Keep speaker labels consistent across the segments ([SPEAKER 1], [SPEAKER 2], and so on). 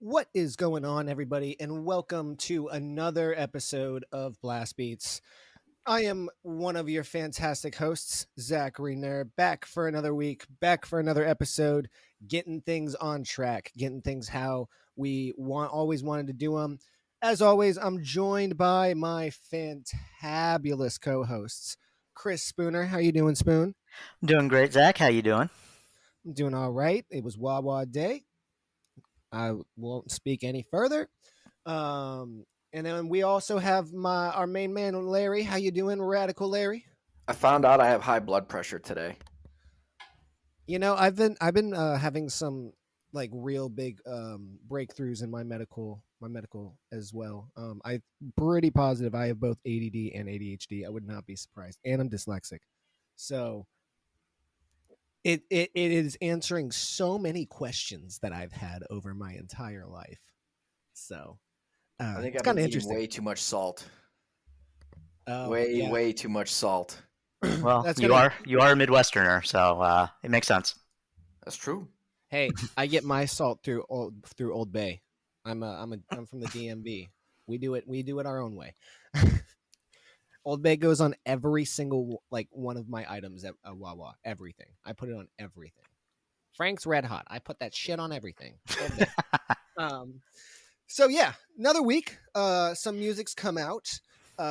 [SPEAKER 1] What is going on, everybody, and welcome to another episode of Blast Beats. I am one of your fantastic hosts, Zachary Nair, back for another week, back for another episode, getting things on track, getting things how we always wanted to do them. As always, I'm joined by my fantabulous co-hosts, Chris Spooner. How you doing, Spoon?
[SPEAKER 2] I'm doing great, Zach. How you doing?
[SPEAKER 1] I'm doing all right. It was Wawa Day. I won't speak any further. And then we also have our main man Larry. How you doing, Radical Larry?
[SPEAKER 3] I found out I have high blood pressure today.
[SPEAKER 1] You know, I've been having some like real big breakthroughs in my medical as well. I'm pretty positive I have both ADD and ADHD. I would not be surprised, and I'm dyslexic, so it is answering so many questions that I've had over my entire life. So
[SPEAKER 3] I think
[SPEAKER 1] it's
[SPEAKER 3] I've
[SPEAKER 1] kind
[SPEAKER 3] been
[SPEAKER 1] of
[SPEAKER 3] eating
[SPEAKER 1] interesting.
[SPEAKER 3] way too much salt.
[SPEAKER 1] Oh,
[SPEAKER 3] Way,
[SPEAKER 1] yeah.
[SPEAKER 3] way too much salt.
[SPEAKER 2] Well,
[SPEAKER 1] That's
[SPEAKER 2] you
[SPEAKER 1] gonna.
[SPEAKER 2] are you are a Midwesterner, so it makes sense.
[SPEAKER 3] That's true.
[SPEAKER 1] Hey, I get my salt through Old Bay. I'm from the DMV. We do it our own way. Old Bay goes on every single like one of my items at Wawa. Everything. I put it on everything. Frank's Red Hot. I put that shit on everything. Old Bay. um. So yeah, another week. Some music's come out.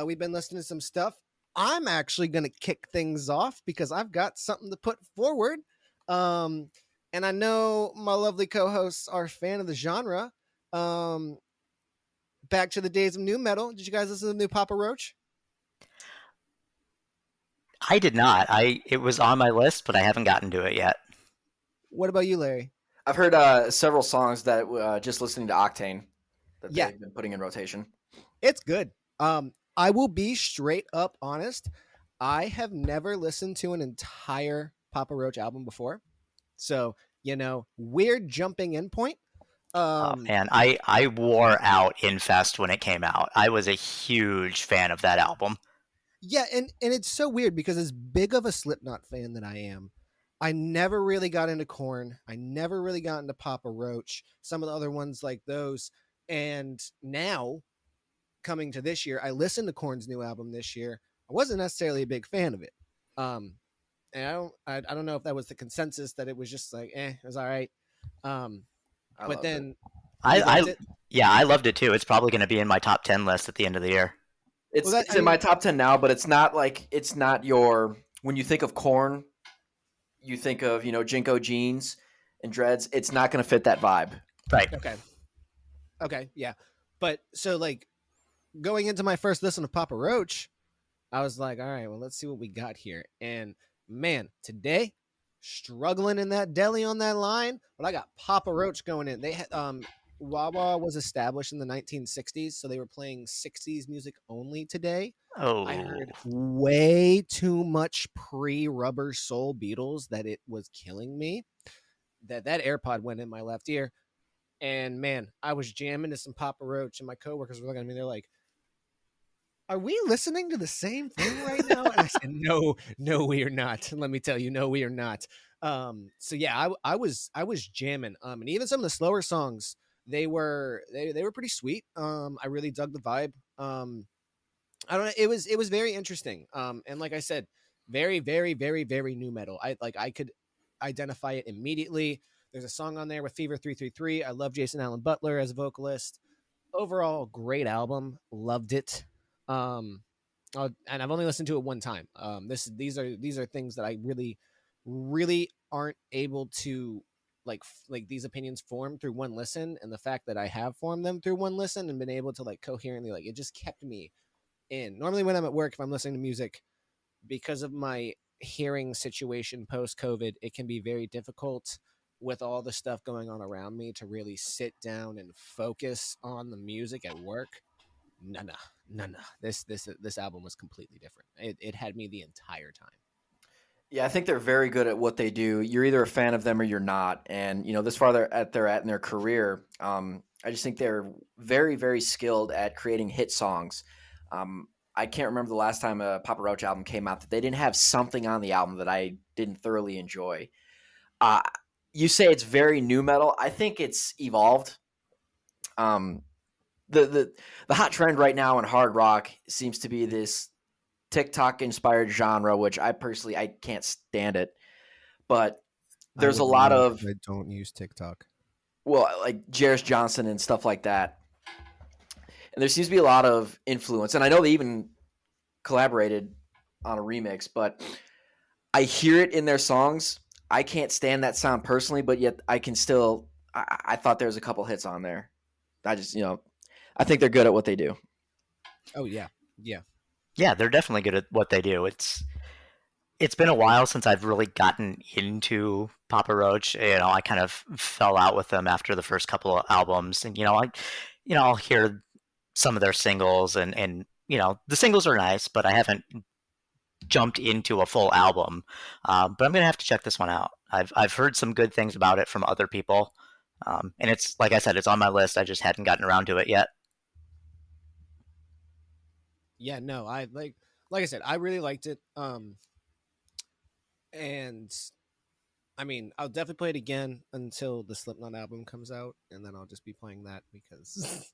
[SPEAKER 1] We've been listening to some stuff. I'm actually gonna kick things off because I've got something to put forward. Um, and I know my lovely co-hosts are a fan of the genre. Um, back to the days of new metal. Did you guys listen to the new Papa Roach?
[SPEAKER 2] I did not. It was on my list, but I haven't gotten to it yet.
[SPEAKER 1] What about you, Larry?
[SPEAKER 3] I've heard several songs that just listening to Octane that
[SPEAKER 1] Yeah,
[SPEAKER 3] they've been putting in rotation.
[SPEAKER 1] it's good. I will be straight up honest. I have never listened to an entire Papa Roach album before. So, weird jumping in point.
[SPEAKER 2] Oh
[SPEAKER 1] Um,
[SPEAKER 2] man, I wore out Infest when it came out. I was a huge fan of that album.
[SPEAKER 1] yeah, and it's so weird because as big of a Slipknot fan that I am, I never really got into Korn. I never really got into Papa Roach. Some of the other ones like those, and now coming to this year, I listened to Korn's new album this year. I wasn't necessarily a big fan of it. Um, and I don't know if that was the consensus that it was just like, it was all right. Um,
[SPEAKER 3] I
[SPEAKER 1] but
[SPEAKER 3] loved it.
[SPEAKER 1] then you
[SPEAKER 2] I
[SPEAKER 1] liked it.
[SPEAKER 2] yeah, I loved it too. It's probably going to be in my top 10 list at the end of the year.
[SPEAKER 3] It's
[SPEAKER 1] Well, that
[SPEAKER 3] it's
[SPEAKER 1] I
[SPEAKER 3] in my
[SPEAKER 1] mean,
[SPEAKER 3] top 10 now, but it's not your when you think of corn, you think of Jinko jeans and dreads. It's not going to fit that vibe.
[SPEAKER 2] Right.
[SPEAKER 1] okay, yeah. But so like going into my first listen of Papa Roach, I was like, all right, well, let's see what we got here. And man, today, struggling in that deli on that line, but I got Papa Roach going in. They had Wawa was established in the 1960s, so they were playing 60s music only today. I
[SPEAKER 2] Oh,
[SPEAKER 1] heard way too much pre-Rubber Soul Beatles that it was killing me. That AirPod went in my left ear, and man, I was jamming to some Papa Roach, and my coworkers were looking at me. They're like, are we listening to the same thing right now? And I said, no, we are not. Let me tell you, no, we are not. So yeah, I was jamming. And even some of the slower songs, they were pretty sweet. I really dug the vibe. I don't know. It was very interesting. And like I said, very, very, very, very new metal. I could identify it immediately. There's a song on there with Fever 333. I love Jason Allen Butler as a vocalist. Overall, great album. Loved it. Um, and I've only listened to it one time. These are things that I really, really aren't able to like these opinions form through one listen, and the fact that I have formed them through one listen and been able to like coherently it just kept me in. Normally, when I'm at work, if I'm listening to music, because of my hearing situation post COVID, it can be very difficult with all the stuff going on around me to really sit down and focus on the music at work. No. This album was completely different. It had me the entire time.
[SPEAKER 3] Yeah, I think they're very good at what they do. You're either a fan of them or you're not. And this far they're at in their career, I just think they're very, very skilled at creating hit songs. I can't remember the last time a Papa Roach album came out that they didn't have something on the album that I didn't thoroughly enjoy. Uh, you say it's very new metal. I think it's evolved. Um, the hot trend right now in hard rock seems to be this TikTok inspired genre, which I can't stand it. But
[SPEAKER 1] I
[SPEAKER 3] there's a
[SPEAKER 1] would
[SPEAKER 3] lot
[SPEAKER 1] know
[SPEAKER 3] of,
[SPEAKER 1] because I don't use TikTok.
[SPEAKER 3] well, like Jairus Johnson and stuff like that. And there seems to be a lot of influence. And I know they even collaborated on a remix, but I hear it in their songs. I can't stand that sound personally, but yet I can still. I thought there was a couple hits on there. I just, I think they're good at what they do.
[SPEAKER 1] Oh yeah, yeah.
[SPEAKER 2] Yeah, they're definitely good at what they do. It's been a while since I've really gotten into Papa Roach. I kind of fell out with them after the first couple of albums, and I'll hear some of their singles, and the singles are nice, but I haven't jumped into a full album. But I'm gonna have to check this one out. I've heard some good things about it from other people, and it's like I said, it's on my list. I just hadn't gotten around to it yet.
[SPEAKER 1] Yeah, no, I like I said, I really liked it. And I mean, I'll definitely play it again until the Slipknot album comes out, and then I'll just be playing that because,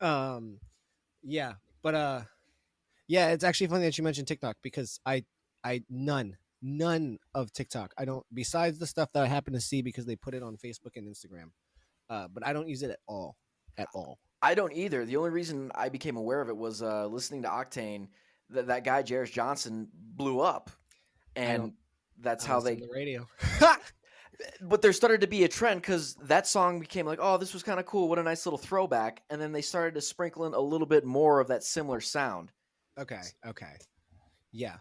[SPEAKER 1] um, yeah. But yeah, it's actually funny that you mentioned TikTok because I none of TikTok. I don't besides the stuff that I happen to see because they put it on Facebook and Instagram. But I don't use it at all, at all.
[SPEAKER 3] I don't either. The only reason I became aware of it was listening to Octane. That guy Jairus Johnson blew up,
[SPEAKER 1] I don't.
[SPEAKER 3] and that's
[SPEAKER 1] I
[SPEAKER 3] how
[SPEAKER 1] listen
[SPEAKER 3] they.
[SPEAKER 1] to the radio.
[SPEAKER 3] But there started to be a trend because that song became like, oh, this was kind of cool. What a nice little throwback. And then they started to sprinkle in a little bit more of that similar sound.
[SPEAKER 1] Okay, okay. Yeah.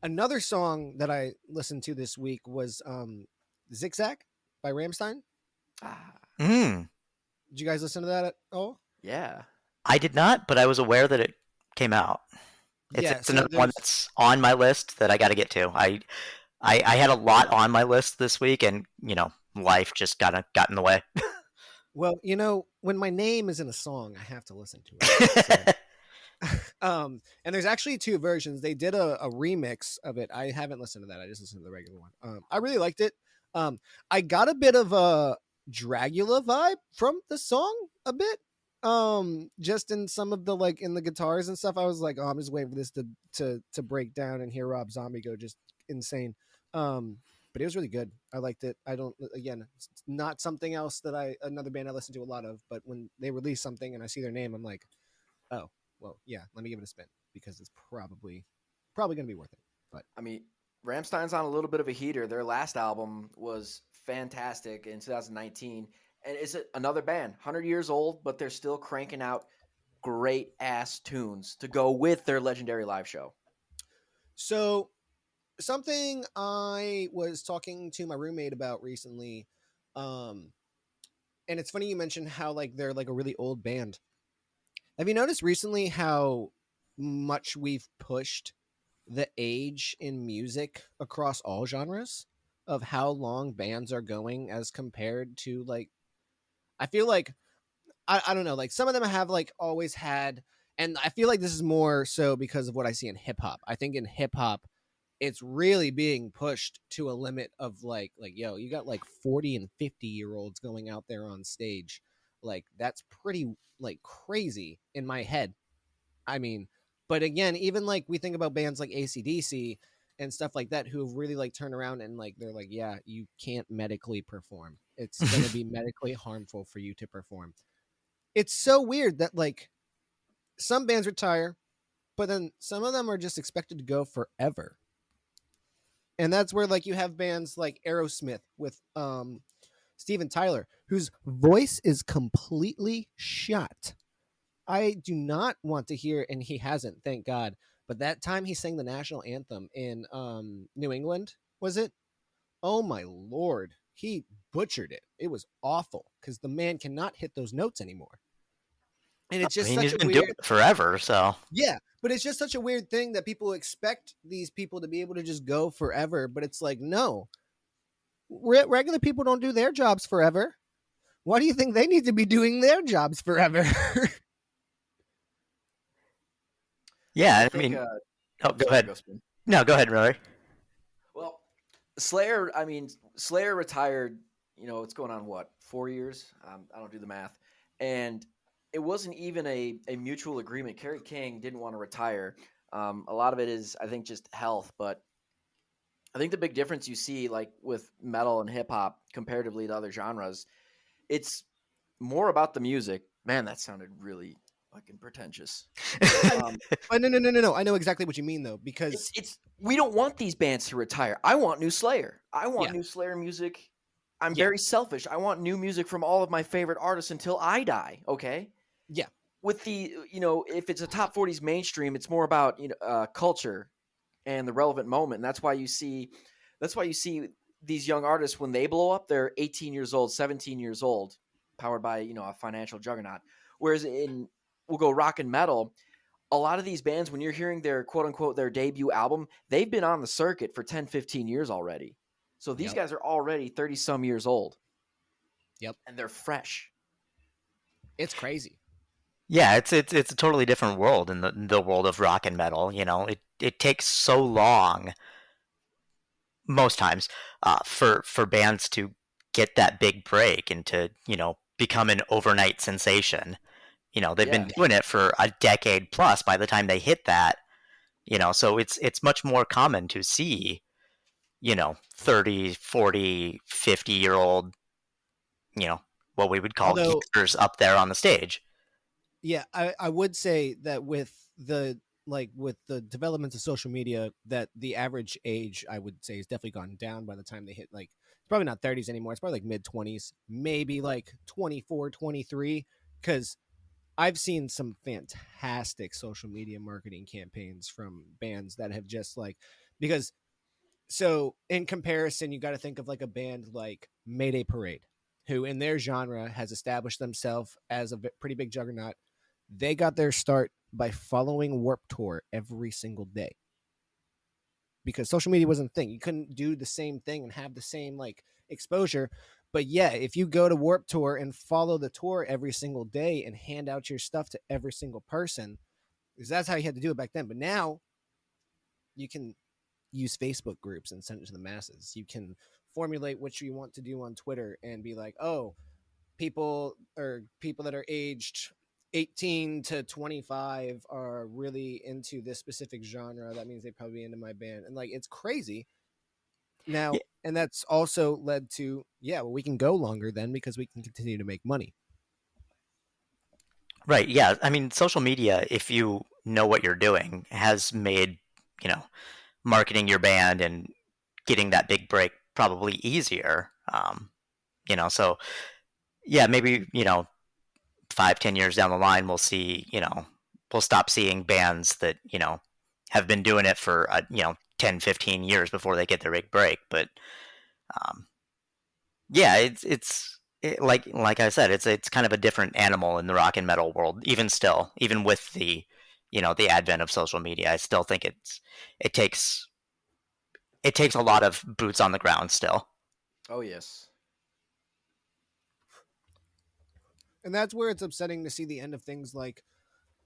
[SPEAKER 1] Another song that I listened to this week was Zigzag by Ramstein.
[SPEAKER 3] Ah,
[SPEAKER 2] Mm.
[SPEAKER 1] Did you guys listen to that at all?
[SPEAKER 3] yeah.
[SPEAKER 2] I did not, but I was aware that it came out. It's
[SPEAKER 1] Yeah,
[SPEAKER 2] it's
[SPEAKER 1] so
[SPEAKER 2] another one
[SPEAKER 1] there's
[SPEAKER 2] that's on my list that I got to get to. I had a lot on my list this week, and life just got in the way.
[SPEAKER 1] well, when my name is in a song, I have to listen to it. So and there's actually two versions. They did a remix of it. I haven't listened to that. I just listened to the regular one. I really liked it. I got a bit of a Dracula vibe from the song a bit. Just in some of the like in the guitars and stuff. I was like, oh, I'm just waiting for this to break down and hear Rob Zombie go just insane. But it was really good. I liked it. I don't again, it's not something else that another band I listen to a lot of, but when they release something and I see their name, I'm like, oh, well, yeah, let me give it a spin because it's probably gonna be worth it. But
[SPEAKER 3] I mean, Rammstein's on a little bit of a heater. Their last album was fantastic in 2019. And it's another band, 100 years old, but they're still cranking out great ass tunes to go with their legendary live show.
[SPEAKER 1] so something I was talking to my roommate about recently, um, and it's funny you mentioned how like they're like a really old band. Have you noticed recently how much we've pushed the age in music across all genres of how long bands are going as compared to like I feel like I don't know, like some of them have like always had and I feel like this is more so because of what I see in hip hop. I think in hip hop it's really being pushed to a limit of like yo, you got like 40 and 50-year olds going out there on stage. Like that's pretty like crazy in my head. I mean, but again, even like we think about bands like ACDC and stuff like that who have really like turned around and like they're like, yeah, you can't medically perform. It's gonna be medically harmful for you to perform. It's so weird that like some bands retire, but then some of them are just expected to go forever. And that's where like you have bands like Aerosmith with Steven Tyler, whose voice is completely shot. I do not want to hear, and he hasn't, thank God. But that time he sang the national anthem in New England, was it? Oh my lord, he butchered it. It was awful because the man cannot hit those notes anymore. And it's
[SPEAKER 2] I
[SPEAKER 1] just
[SPEAKER 2] mean,
[SPEAKER 1] such
[SPEAKER 2] he's
[SPEAKER 1] a
[SPEAKER 2] been doing
[SPEAKER 1] weird,
[SPEAKER 2] it forever, so
[SPEAKER 1] yeah. But it's just such a weird thing that people expect these people to be able to just go forever. But it's like, no, regular people don't do their jobs forever. Why do you think they need to be doing their jobs forever?
[SPEAKER 3] I
[SPEAKER 2] yeah. I
[SPEAKER 3] think.
[SPEAKER 2] mean, oh, go
[SPEAKER 3] Sorry,
[SPEAKER 2] ahead.
[SPEAKER 3] go spin.
[SPEAKER 2] No, go ahead, Rory.
[SPEAKER 3] Well, Slayer. I mean, Slayer retired. It's going on what 4 years? I don't do the math. and it wasn't even a mutual agreement. Kerry King didn't want to retire. A lot of it is, I think, just health, but I think the big difference you see, like with metal and hip hop comparatively to other genres, it's more about the music. Man, that sounded really fucking pretentious.
[SPEAKER 1] I,
[SPEAKER 3] Um,
[SPEAKER 1] but no. I know exactly what you mean though, because
[SPEAKER 3] it's we don't want these bands to retire. I want new Slayer. I want
[SPEAKER 1] yeah,
[SPEAKER 3] new Slayer music. I'm
[SPEAKER 1] yeah,
[SPEAKER 3] very selfish. I want new music from all of my favorite artists until I die. Okay.
[SPEAKER 1] yeah.
[SPEAKER 3] With the if it's a top 40s mainstream, it's more about culture and the relevant moment, and that's why you see these young artists when they blow up, they're 18 years old, 17 years old, powered by a financial juggernaut. Whereas we'll go rock and metal, a lot of these bands, when you're hearing their quote unquote their debut album, they've been on the circuit for 10, 15 years already. So these
[SPEAKER 1] Yep,
[SPEAKER 3] guys are already 30 some years old
[SPEAKER 1] yep.
[SPEAKER 3] and they're fresh.
[SPEAKER 1] It's crazy.
[SPEAKER 2] Yeah, it's a totally different world in the world of rock and metal. It takes so long most times for bands to get that big break and to become an overnight sensation. They've
[SPEAKER 3] Yeah.
[SPEAKER 2] been doing it for a decade plus by the time they hit that. So it's much more common to see 30, 40, 50-year old, what we would call
[SPEAKER 1] Although,
[SPEAKER 2] geeksters up there on the stage.
[SPEAKER 1] yeah, I would say that with the developments of social media, that the average age, I would say, has definitely gone down by the time they hit, like, it's probably not 30s anymore. It's probably like mid 20s, maybe like 24, 23. Because I've seen some fantastic social media marketing campaigns from bands that have just like, because so in comparison, you got to think of like a band like Mayday Parade, who in their genre has established themselves as a pretty big juggernaut. They got their start by following Warped Tour every single day because social media wasn't a thing. You couldn't do the same thing and have the same like exposure. But yeah, if you go to Warped Tour and follow the tour every single day and hand out your stuff to every single person, because that's how you had to do it back then. But now you can use Facebook groups and send it to the masses. You can formulate what you want to do on Twitter and be like, oh, people that are aged 18 to 25 are really into this specific genre. That means they probably be into my band. And like, it's crazy now.
[SPEAKER 2] Yeah,
[SPEAKER 1] And that's also led to, yeah, well, we can go longer then because we can continue to make money.
[SPEAKER 2] right. Yeah. I mean, social media, if you know what you're doing, has made, you know, marketing your band and getting that big break probably easier. So yeah, maybe, 5, 10 years down the line, we'll stop seeing bands that, have been doing it for, 10, 15 years before they get their big break. But, um, yeah, like I said, it's kind of a different animal in the rock and metal world. Even still, even with the advent of social media, I still think it takes it takes a lot of boots on the ground still.
[SPEAKER 3] Oh yes.
[SPEAKER 1] And that's where it's upsetting to see the end of things like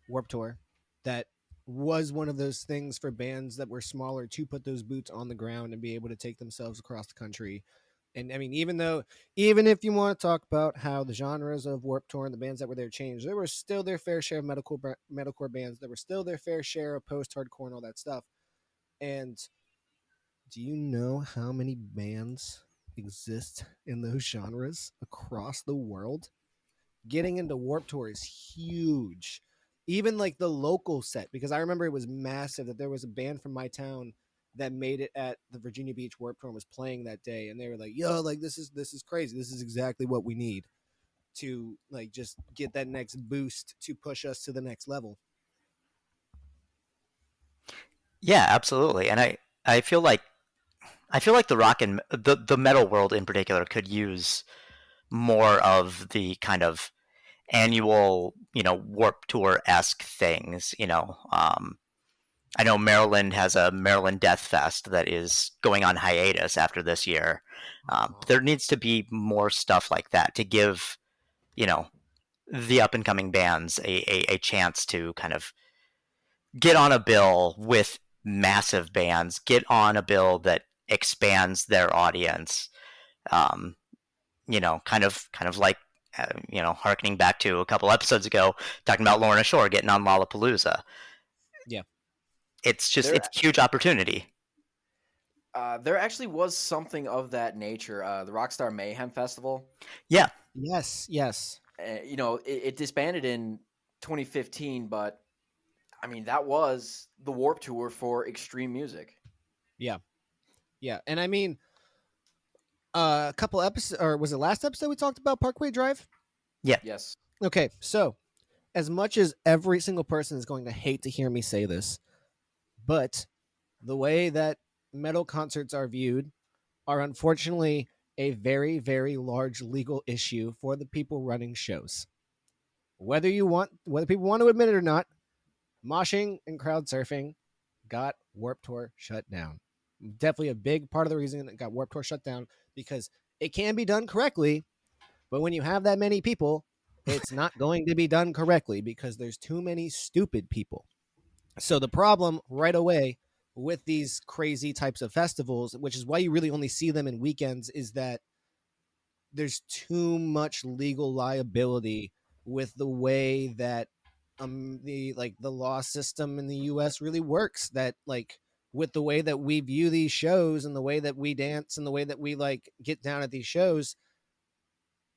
[SPEAKER 1] Warped Tour. That was one of those things for bands that were smaller to put those boots on the ground and be able to take themselves across the country. And I mean, even if you want to talk about how the genres of Warped Tour and the bands that were there changed, there were still their fair share of metalcore bands. There were still their fair share of post-hardcore and all that stuff. And do you know how many bands exist in those genres across the world? Getting into Warped Tour is huge. Even like the local set, because I remember it was massive that there was a band from my town that made it at the Virginia Beach Warped Tour and was playing that day, and they were like, "Yo, like this is crazy. This is exactly what we need to like just get that next boost to push us to the next level."
[SPEAKER 2] Yeah, absolutely. And I feel like the rock and the metal world in particular could use more of the kind of annual, Warp Tour esque things. I know Maryland has a Maryland Death Fest that is going on hiatus after this year. There needs to be more stuff like that to give, you know, the up and coming bands a chance to kind of get on a bill with massive bands, get on a bill that expands their audience. Um, kind of like harkening back to a couple episodes ago, talking about Lorna Shore getting on Lollapalooza.
[SPEAKER 1] Yeah.
[SPEAKER 2] It's just,
[SPEAKER 3] There,
[SPEAKER 2] it's a huge opportunity.
[SPEAKER 3] there actually was something of that nature. The Rockstar Mayhem Festival.
[SPEAKER 2] Yeah.
[SPEAKER 1] Yes. Yes.
[SPEAKER 3] It disbanded in 2015, but I mean that was the Warp Tour for extreme music.
[SPEAKER 1] Yeah. Yeah. And I mean, a couple episodes, or was it last episode we talked about Parkway Drive?
[SPEAKER 2] Yeah.
[SPEAKER 3] Yes.
[SPEAKER 1] Okay. So, as much as every single person is going to hate to hear me say this, but the way that metal concerts are viewed are unfortunately a very, very large legal issue for the people running shows. Whether people want to admit it or not, moshing and crowd surfing got Warped Tour shut down. Definitely a big part of the reason it got Warped Tour shut down, because it can be done correctly, but when you have that many people, it's not going to be done correctly because there's too many stupid people. So the problem right away with these crazy types of festivals, which is why you really only see them in weekends, is that there's too much legal liability with the way that the law system in the US really works, that like with the way that we view these shows and the way that we dance and the way that we like get down at these shows,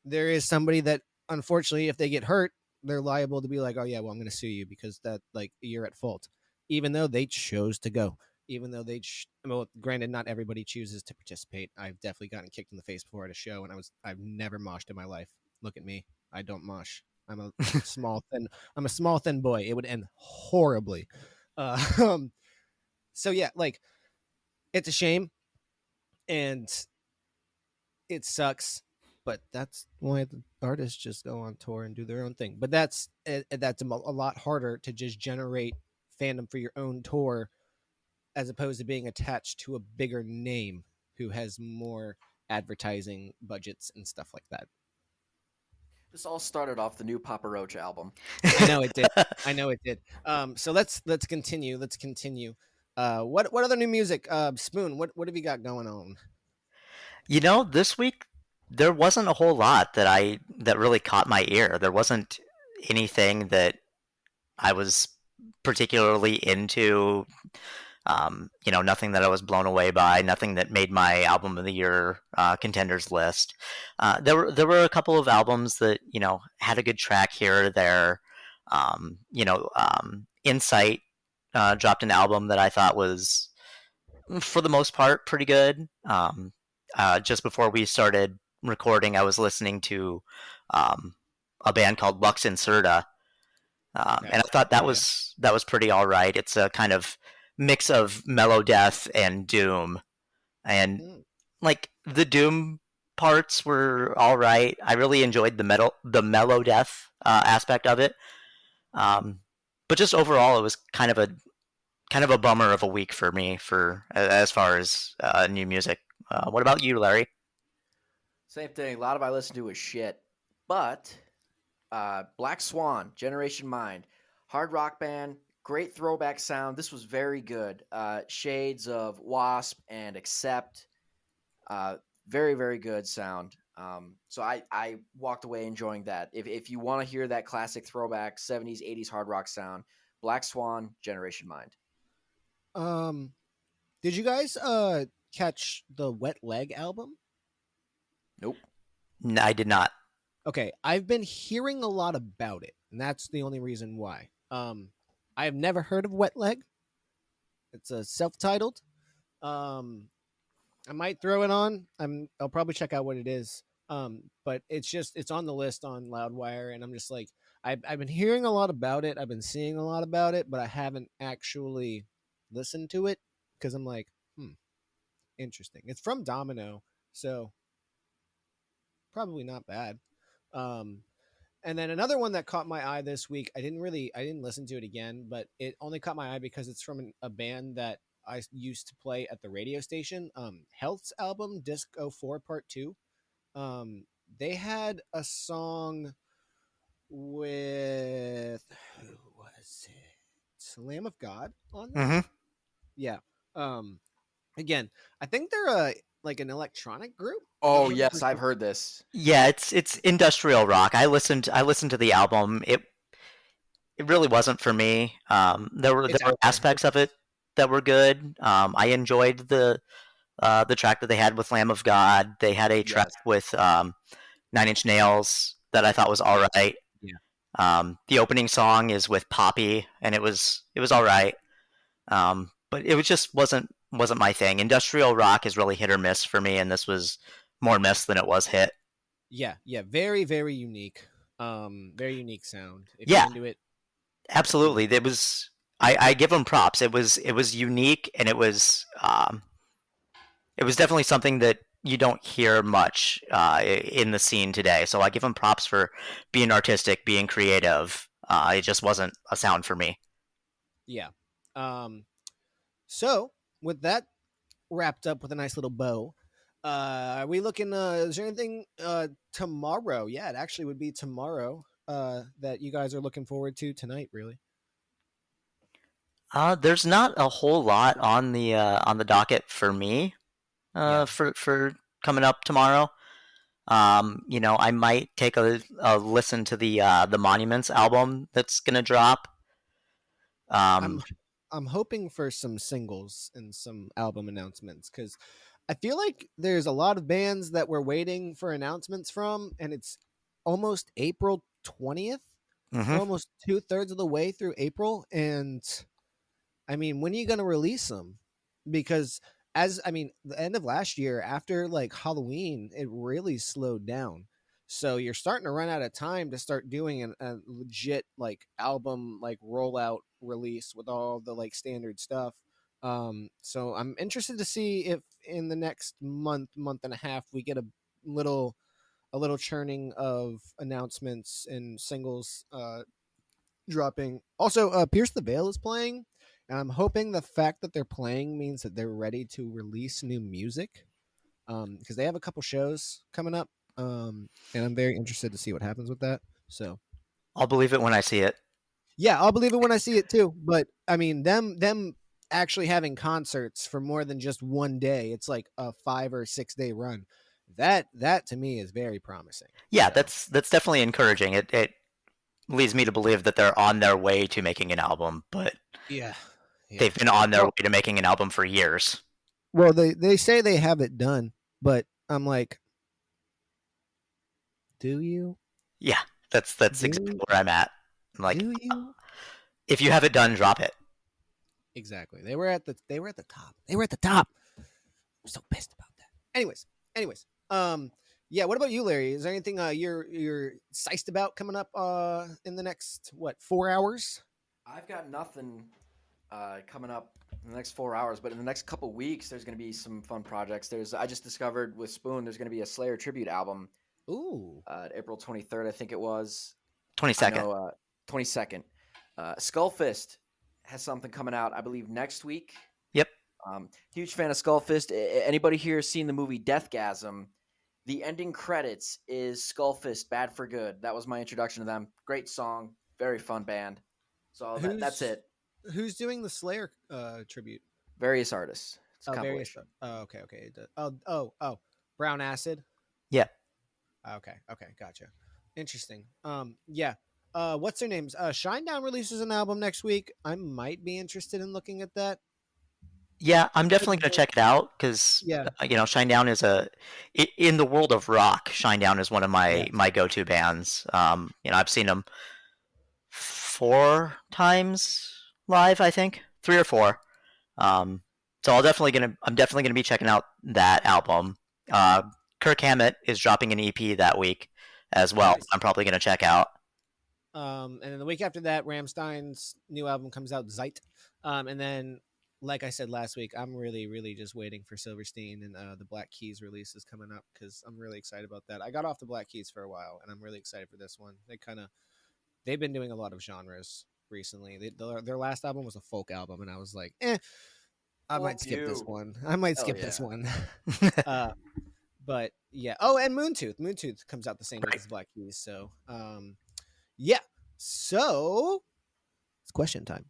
[SPEAKER 1] there is somebody that unfortunately if they get hurt, they're liable to be like, oh yeah, well I'm going to sue you because that like you're at fault, even though they chose to go, even though well, granted, not everybody chooses to participate. I've definitely gotten kicked in the face before at a show, and I've never moshed in my life. Look at me, I don't mosh. I'm a small thin boy. It would end horribly. Um, so yeah, like it's a shame, and it sucks, but that's why the artists just go on tour and do their own thing. But that's a lot harder to just generate fandom for your own tour as opposed to being attached to a bigger name who has more advertising budgets and stuff like that.
[SPEAKER 3] This all started off the new Papa Roach album.
[SPEAKER 1] I know it did. I know it did. So let's continue. Let's continue. What other new music? Spoon, what have you got going on?
[SPEAKER 2] This week there wasn't a whole lot that really caught my ear. There wasn't anything that I was particularly into. Nothing that I was blown away by, nothing that made my album of the year contenders list. There were a couple of albums that had a good track here or there. Insight dropped an album that I thought was, for the most part, pretty good. Just before we started recording, I was listening to a band called Lux Incerta, and I thought that was pretty all right. It's a kind of mix of mellow death and doom, and like the doom parts were all right. I really enjoyed the mellow death aspect of it, but just overall, it was kind of a bummer of a week for me for as far as new music. What about you, Larry?
[SPEAKER 3] Same thing. A lot of I listened to was shit, but Black Swan, Generation Mind, hard rock band, great throwback sound. This was very good. Shades of Wasp and Accept. Very, very good sound. So I walked away enjoying that. If you want to hear that classic throwback 70s, 80s hard rock sound, Black Swan, Generation Mind.
[SPEAKER 1] Did you guys catch the Wet Leg album?
[SPEAKER 3] Nope.
[SPEAKER 2] No, I did not.
[SPEAKER 1] Okay, I've been hearing a lot about it, and that's the only reason why. I have never heard of Wet Leg. It's a self-titled. I might throw it on. I'll probably check out what it is. But it's on the list on Loudwire, and I'm just like, I've been hearing a lot about it. I've been seeing a lot about it, but I haven't actually listened to it because I'm like, interesting. It's from Domino, so probably not bad. And then another one that caught my eye this week, I didn't listen to it again, but it only caught my eye because it's from a band that I used to play at the radio station. Health's album, Disco 4 Part 2. They had a song with, who was it? Lamb of God on there?
[SPEAKER 2] Mm-hmm.
[SPEAKER 1] Yeah. Again, I think they're like an electronic group.
[SPEAKER 3] Oh
[SPEAKER 1] I'm looking for
[SPEAKER 3] yes, I've
[SPEAKER 1] some.
[SPEAKER 3] heard this.
[SPEAKER 2] Yeah, it's industrial rock. I listened to the album. It really wasn't for me. There
[SPEAKER 1] It's
[SPEAKER 2] were
[SPEAKER 1] out there.
[SPEAKER 2] aspects of it that were good. I enjoyed the track that they had with Lamb of God. They had a track
[SPEAKER 3] Yes.
[SPEAKER 2] with Nine Inch Nails that I thought was all
[SPEAKER 1] Yes.
[SPEAKER 2] right.
[SPEAKER 1] Yeah.
[SPEAKER 2] The opening song is with Poppy, and it was all right. But it was just wasn't my thing. Industrial rock is really hit or miss for me, and this was more miss than it was hit.
[SPEAKER 1] Yeah. Yeah. Very, very unique. Very unique sound. If you're
[SPEAKER 2] Yeah,
[SPEAKER 1] into it, give it
[SPEAKER 2] absolutely.
[SPEAKER 1] a
[SPEAKER 2] It
[SPEAKER 1] try.
[SPEAKER 2] was. I give them props. It was unique, and it was definitely something that you don't hear much in the scene today. So I give them props for being artistic, being creative. It just wasn't a sound for me.
[SPEAKER 1] Yeah. Um. So with that wrapped up with a nice little bow, are we looking? Is there anything tomorrow? Yeah, it actually would be tomorrow. That you guys are looking forward to tonight, really?
[SPEAKER 2] There's not a whole lot on the docket for me
[SPEAKER 1] Yeah.
[SPEAKER 2] for coming up tomorrow. I might take a listen to the Monuments album that's gonna drop.
[SPEAKER 1] I'm
[SPEAKER 2] Um,
[SPEAKER 1] I'm hoping for some singles and some album announcements because I feel like there's a lot of bands that we're waiting for announcements from, and it's almost April 20th. We're
[SPEAKER 2] mhm.
[SPEAKER 1] almost 2/3 of the way through April, and I mean, when are you going to release them? Because the end of last year, after like Halloween, it really slowed down. So you're starting to run out of time to start doing a legit like album like rollout release with all the like standard stuff. So I'm interested to see if in the next month and a half, we get little a little churning of announcements and singles dropping. Also, Pierce the Veil is playing, and I'm hoping the fact that they're playing means that they're ready to release new music. Because they have a couple shows coming up, and I'm very interested to see what happens with that. So,
[SPEAKER 2] I'll believe it when I see it.
[SPEAKER 1] yeah, I'll believe it when I see it too. But I mean, them actually having concerts for more than just one day. It's like a 5 or 6 day run. That to me is very promising.
[SPEAKER 2] Yeah,
[SPEAKER 1] So
[SPEAKER 2] that's definitely encouraging. It leads me to believe that they're on their way to making an album, but
[SPEAKER 1] yeah, yeah.
[SPEAKER 2] they've been on their way
[SPEAKER 1] Well,
[SPEAKER 2] to making an album for years.
[SPEAKER 1] they say they have it done, but I'm like, do you?
[SPEAKER 2] Yeah, that's exactly
[SPEAKER 1] Do
[SPEAKER 2] where I'm at. Like,
[SPEAKER 1] do you?
[SPEAKER 2] if you have it done, drop it.
[SPEAKER 1] Exactly. They were at the top. They were at the top. I'm so pissed about that. Anyways. Yeah, what about you, Larry? Is there anything you're psyched about coming up in the next 4 hours?
[SPEAKER 3] I've got nothing coming up in the next 4 hours, but in the next couple weeks, there's going to be some fun projects. I just discovered with Spoon, there's going to be a Slayer tribute album
[SPEAKER 1] Ooh.
[SPEAKER 3] April 23rd, I think it was. I
[SPEAKER 2] 22nd.
[SPEAKER 3] know 22nd. Skullfist has something coming out, I believe, next week.
[SPEAKER 2] Yep.
[SPEAKER 3] Huge fan of Skullfist. Anybody here seen the movie Deathgasm? The ending credits is Skullfist, Bad for Good. That was my introduction to them. Great song, very fun band. So that's
[SPEAKER 1] Who's
[SPEAKER 3] it.
[SPEAKER 1] who's doing the Slayer tribute?
[SPEAKER 3] Various artists. It's a
[SPEAKER 1] Oh, various stuff.
[SPEAKER 3] compilation.
[SPEAKER 1] Oh, okay. Oh, Brown Acid.
[SPEAKER 2] Yeah.
[SPEAKER 1] Okay, gotcha. Interesting. Yeah. What's their names? Shinedown releases an album next week. I might be interested in looking at that.
[SPEAKER 2] Yeah, I'm definitely gonna check it out because
[SPEAKER 1] Yeah,
[SPEAKER 2] Shinedown is in the world of rock. Shinedown is one of
[SPEAKER 1] yeah.
[SPEAKER 2] my go-to bands. I've seen them 4 times live, I think 3 or 4. Um, so I'm definitely gonna be checking out that album. Uh, Kirk Hammett is dropping an EP that week as well.
[SPEAKER 1] Nice.
[SPEAKER 2] I'm probably gonna check out.
[SPEAKER 1] And then the week after that, Ramstein's new album comes out, Zeit. And then, like I said last week, I'm really, really just waiting for Silverstein and the Black Keys release is coming up because I'm really excited about that. I got off the Black Keys for a while, and I'm really excited for this one. They've been doing a lot of genres recently. Their last album was a folk album, and I was like, I might
[SPEAKER 3] Fuck
[SPEAKER 1] skip this
[SPEAKER 3] you.
[SPEAKER 1] one. I might
[SPEAKER 3] Hell
[SPEAKER 1] skip this
[SPEAKER 3] yeah.
[SPEAKER 1] one. uh, but yeah. Oh, and Moontooth. Moontooth comes out the same day
[SPEAKER 2] Right.
[SPEAKER 1] as Black Keys. So, yeah. So it's question time.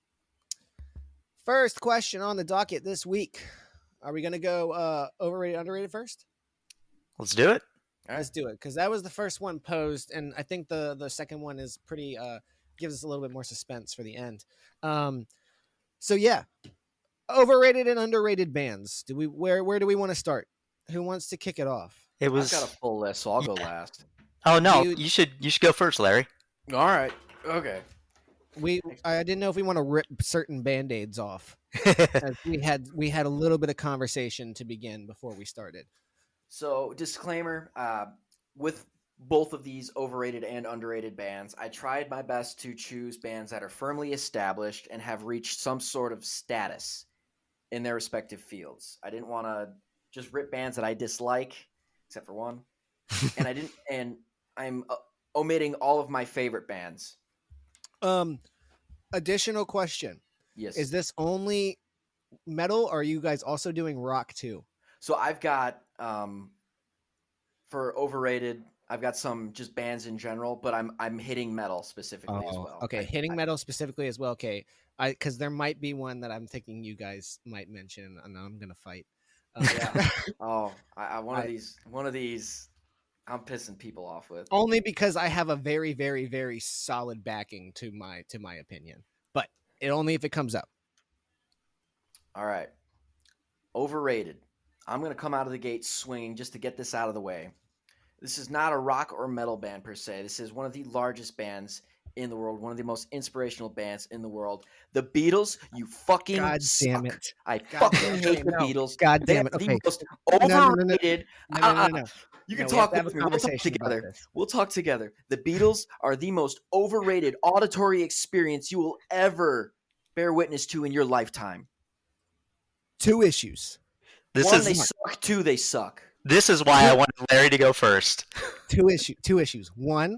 [SPEAKER 1] First question on the docket this week. Are we gonna go overrated, underrated first?
[SPEAKER 2] Let's do it.
[SPEAKER 3] All right.
[SPEAKER 1] Let's do it because that was the first one posed, and I think the second one is pretty gives us a little bit more suspense for the end. So yeah, overrated and underrated bands. Do we where do we want to start? Who wants to kick it off?
[SPEAKER 2] It
[SPEAKER 3] I've got a
[SPEAKER 2] was.
[SPEAKER 3] full list, so I'll go last.
[SPEAKER 2] Oh no,
[SPEAKER 1] You
[SPEAKER 2] you should go first, Larry.
[SPEAKER 3] All right. Okay.
[SPEAKER 1] I didn't know if we want to rip certain band-aids off. As we had a little bit of conversation to begin before we started.
[SPEAKER 3] So, disclaimer, with both of these overrated and underrated bands, I tried my best to choose bands that are firmly established and have reached some sort of status in their respective fields. I didn't want to just rip bands that I dislike, except for one, and I'm omitting all of my favorite bands.
[SPEAKER 1] Additional question:
[SPEAKER 3] Yes.
[SPEAKER 1] Is this only metal, or are you guys also doing rock too?
[SPEAKER 3] So I've got for overrated, I've got some just bands in general, but I'm hitting metal specifically as well.
[SPEAKER 1] Okay, hitting metal specifically as well. Okay, because there might be one that I'm thinking you guys might mention, and I'm gonna fight.
[SPEAKER 3] Yeah. One of these, I'm pissing people off with.
[SPEAKER 1] Only because I have a very, very, very solid backing to my opinion, but only if it comes up.
[SPEAKER 3] All right. Overrated. I'm going to come out of the gate swinging just to get this out of the way. This is not a rock or metal band per se. This is one of the largest bands in the world, one of the most inspirational bands in the world. The Beatles, you fucking
[SPEAKER 1] God damn
[SPEAKER 3] suck.
[SPEAKER 1] it.
[SPEAKER 3] I
[SPEAKER 1] God
[SPEAKER 3] fucking
[SPEAKER 1] damn it.
[SPEAKER 3] hate the
[SPEAKER 1] No.
[SPEAKER 3] Beatles.
[SPEAKER 1] God
[SPEAKER 3] They
[SPEAKER 1] damn
[SPEAKER 3] are
[SPEAKER 1] it. Okay.
[SPEAKER 3] the most
[SPEAKER 1] No.
[SPEAKER 3] overrated.
[SPEAKER 1] No.
[SPEAKER 3] You can
[SPEAKER 1] No, we have
[SPEAKER 3] talk
[SPEAKER 1] to have
[SPEAKER 3] with
[SPEAKER 1] a
[SPEAKER 3] me. We'll talk
[SPEAKER 1] conversation about
[SPEAKER 3] together.
[SPEAKER 1] this.
[SPEAKER 3] We'll talk together. The Beatles are the most overrated auditory experience you will ever bear witness to in your lifetime.
[SPEAKER 1] 2 issues.
[SPEAKER 2] This
[SPEAKER 3] One,
[SPEAKER 2] is
[SPEAKER 3] they suck. Two, they suck.
[SPEAKER 2] this is why I wanted Larry to go first.
[SPEAKER 1] 2 issues. One,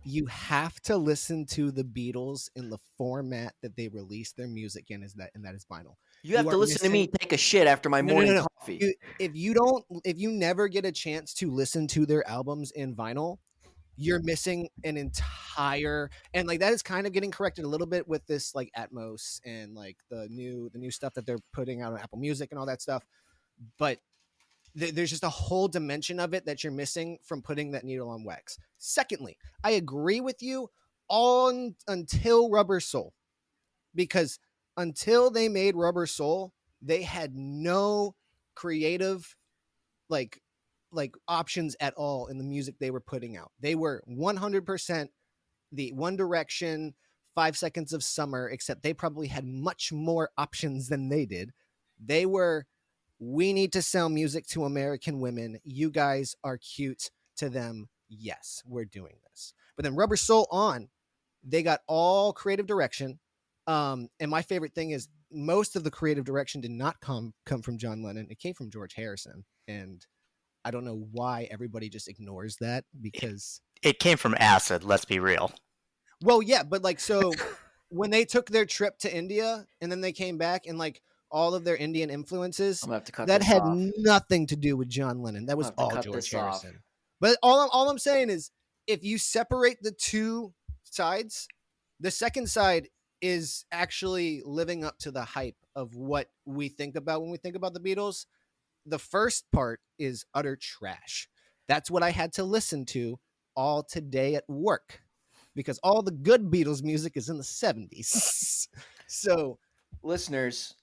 [SPEAKER 1] you have to listen to the Beatles in the format that they release their music in, and that is vinyl.
[SPEAKER 3] You have
[SPEAKER 1] are
[SPEAKER 3] to listen to me take a shit after my
[SPEAKER 1] No,
[SPEAKER 3] morning
[SPEAKER 1] no.
[SPEAKER 3] coffee.
[SPEAKER 1] If you never get a chance to listen to their albums in vinyl, you're missing an entire, and like that is kind of getting corrected a little bit with this like Atmos and like the new stuff that they're putting out on Apple Music and all that stuff. But there's just a whole dimension of it that you're missing from putting that needle on wax. Secondly, I agree with you on until Rubber Soul, because until they made Rubber Soul, they had no creative like options at all in the music they were putting out. They were 100% the One Direction, 5 Seconds of Summer, except they probably had much more options than they did. They were, we need to sell music to American women. You guys are cute to them. Yes, we're doing this. But then Rubber Soul on, they got all creative direction. And my favorite thing is most of the creative direction did not come from John Lennon. It came from George Harrison. And I don't know why everybody just ignores that, because
[SPEAKER 2] It came from acid, let's be real.
[SPEAKER 1] well, yeah, but like, so when they took their trip to India and then they came back and like all of their Indian influences,
[SPEAKER 3] I'm gonna have to cut
[SPEAKER 1] that
[SPEAKER 3] this
[SPEAKER 1] had
[SPEAKER 3] off.
[SPEAKER 1] nothing to do with John Lennon. That was
[SPEAKER 3] have to
[SPEAKER 1] all
[SPEAKER 3] cut
[SPEAKER 1] George
[SPEAKER 3] this off.
[SPEAKER 1] Harrison. But all I'm saying is, if you separate the two sides, the second side is actually living up to the hype of what we think about when we think about the Beatles. The first part is utter trash. That's what I had to listen to all today at work, because all the good Beatles music is in the 70s. So,
[SPEAKER 3] Listeners,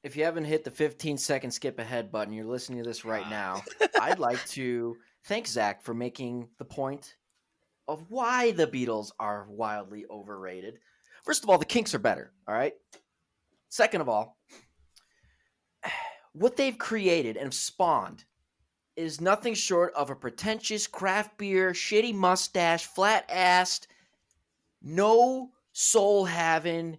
[SPEAKER 3] if you haven't hit the 15-second skip ahead button, you're listening to this right now. I'd like to thank Zach for making the point of why the Beatles are wildly overrated. First of all, the Kinks are better, all right? Second of all, what they've created and spawned is nothing short of a pretentious craft beer, shitty mustache, flat-assed, no soul having,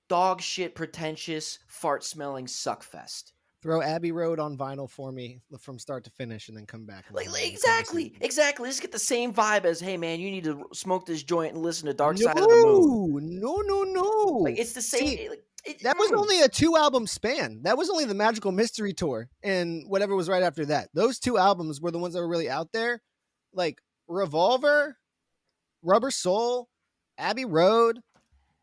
[SPEAKER 3] dog shit pretentious, fart smelling suckfest.
[SPEAKER 1] throw Abbey Road on vinyl for me from start to finish, and then come back. And
[SPEAKER 3] Exactly. Let's get the same vibe as, hey man, you need to smoke this joint and listen to Dark
[SPEAKER 1] No,
[SPEAKER 3] Side of the Moon.
[SPEAKER 1] no.
[SPEAKER 3] Like, it's the same.
[SPEAKER 1] See, that was only a 2-album span. That was only the Magical Mystery Tour and whatever was right after that. Those 2 albums were the ones that were really out there. Like Revolver, Rubber Soul, Abbey Road,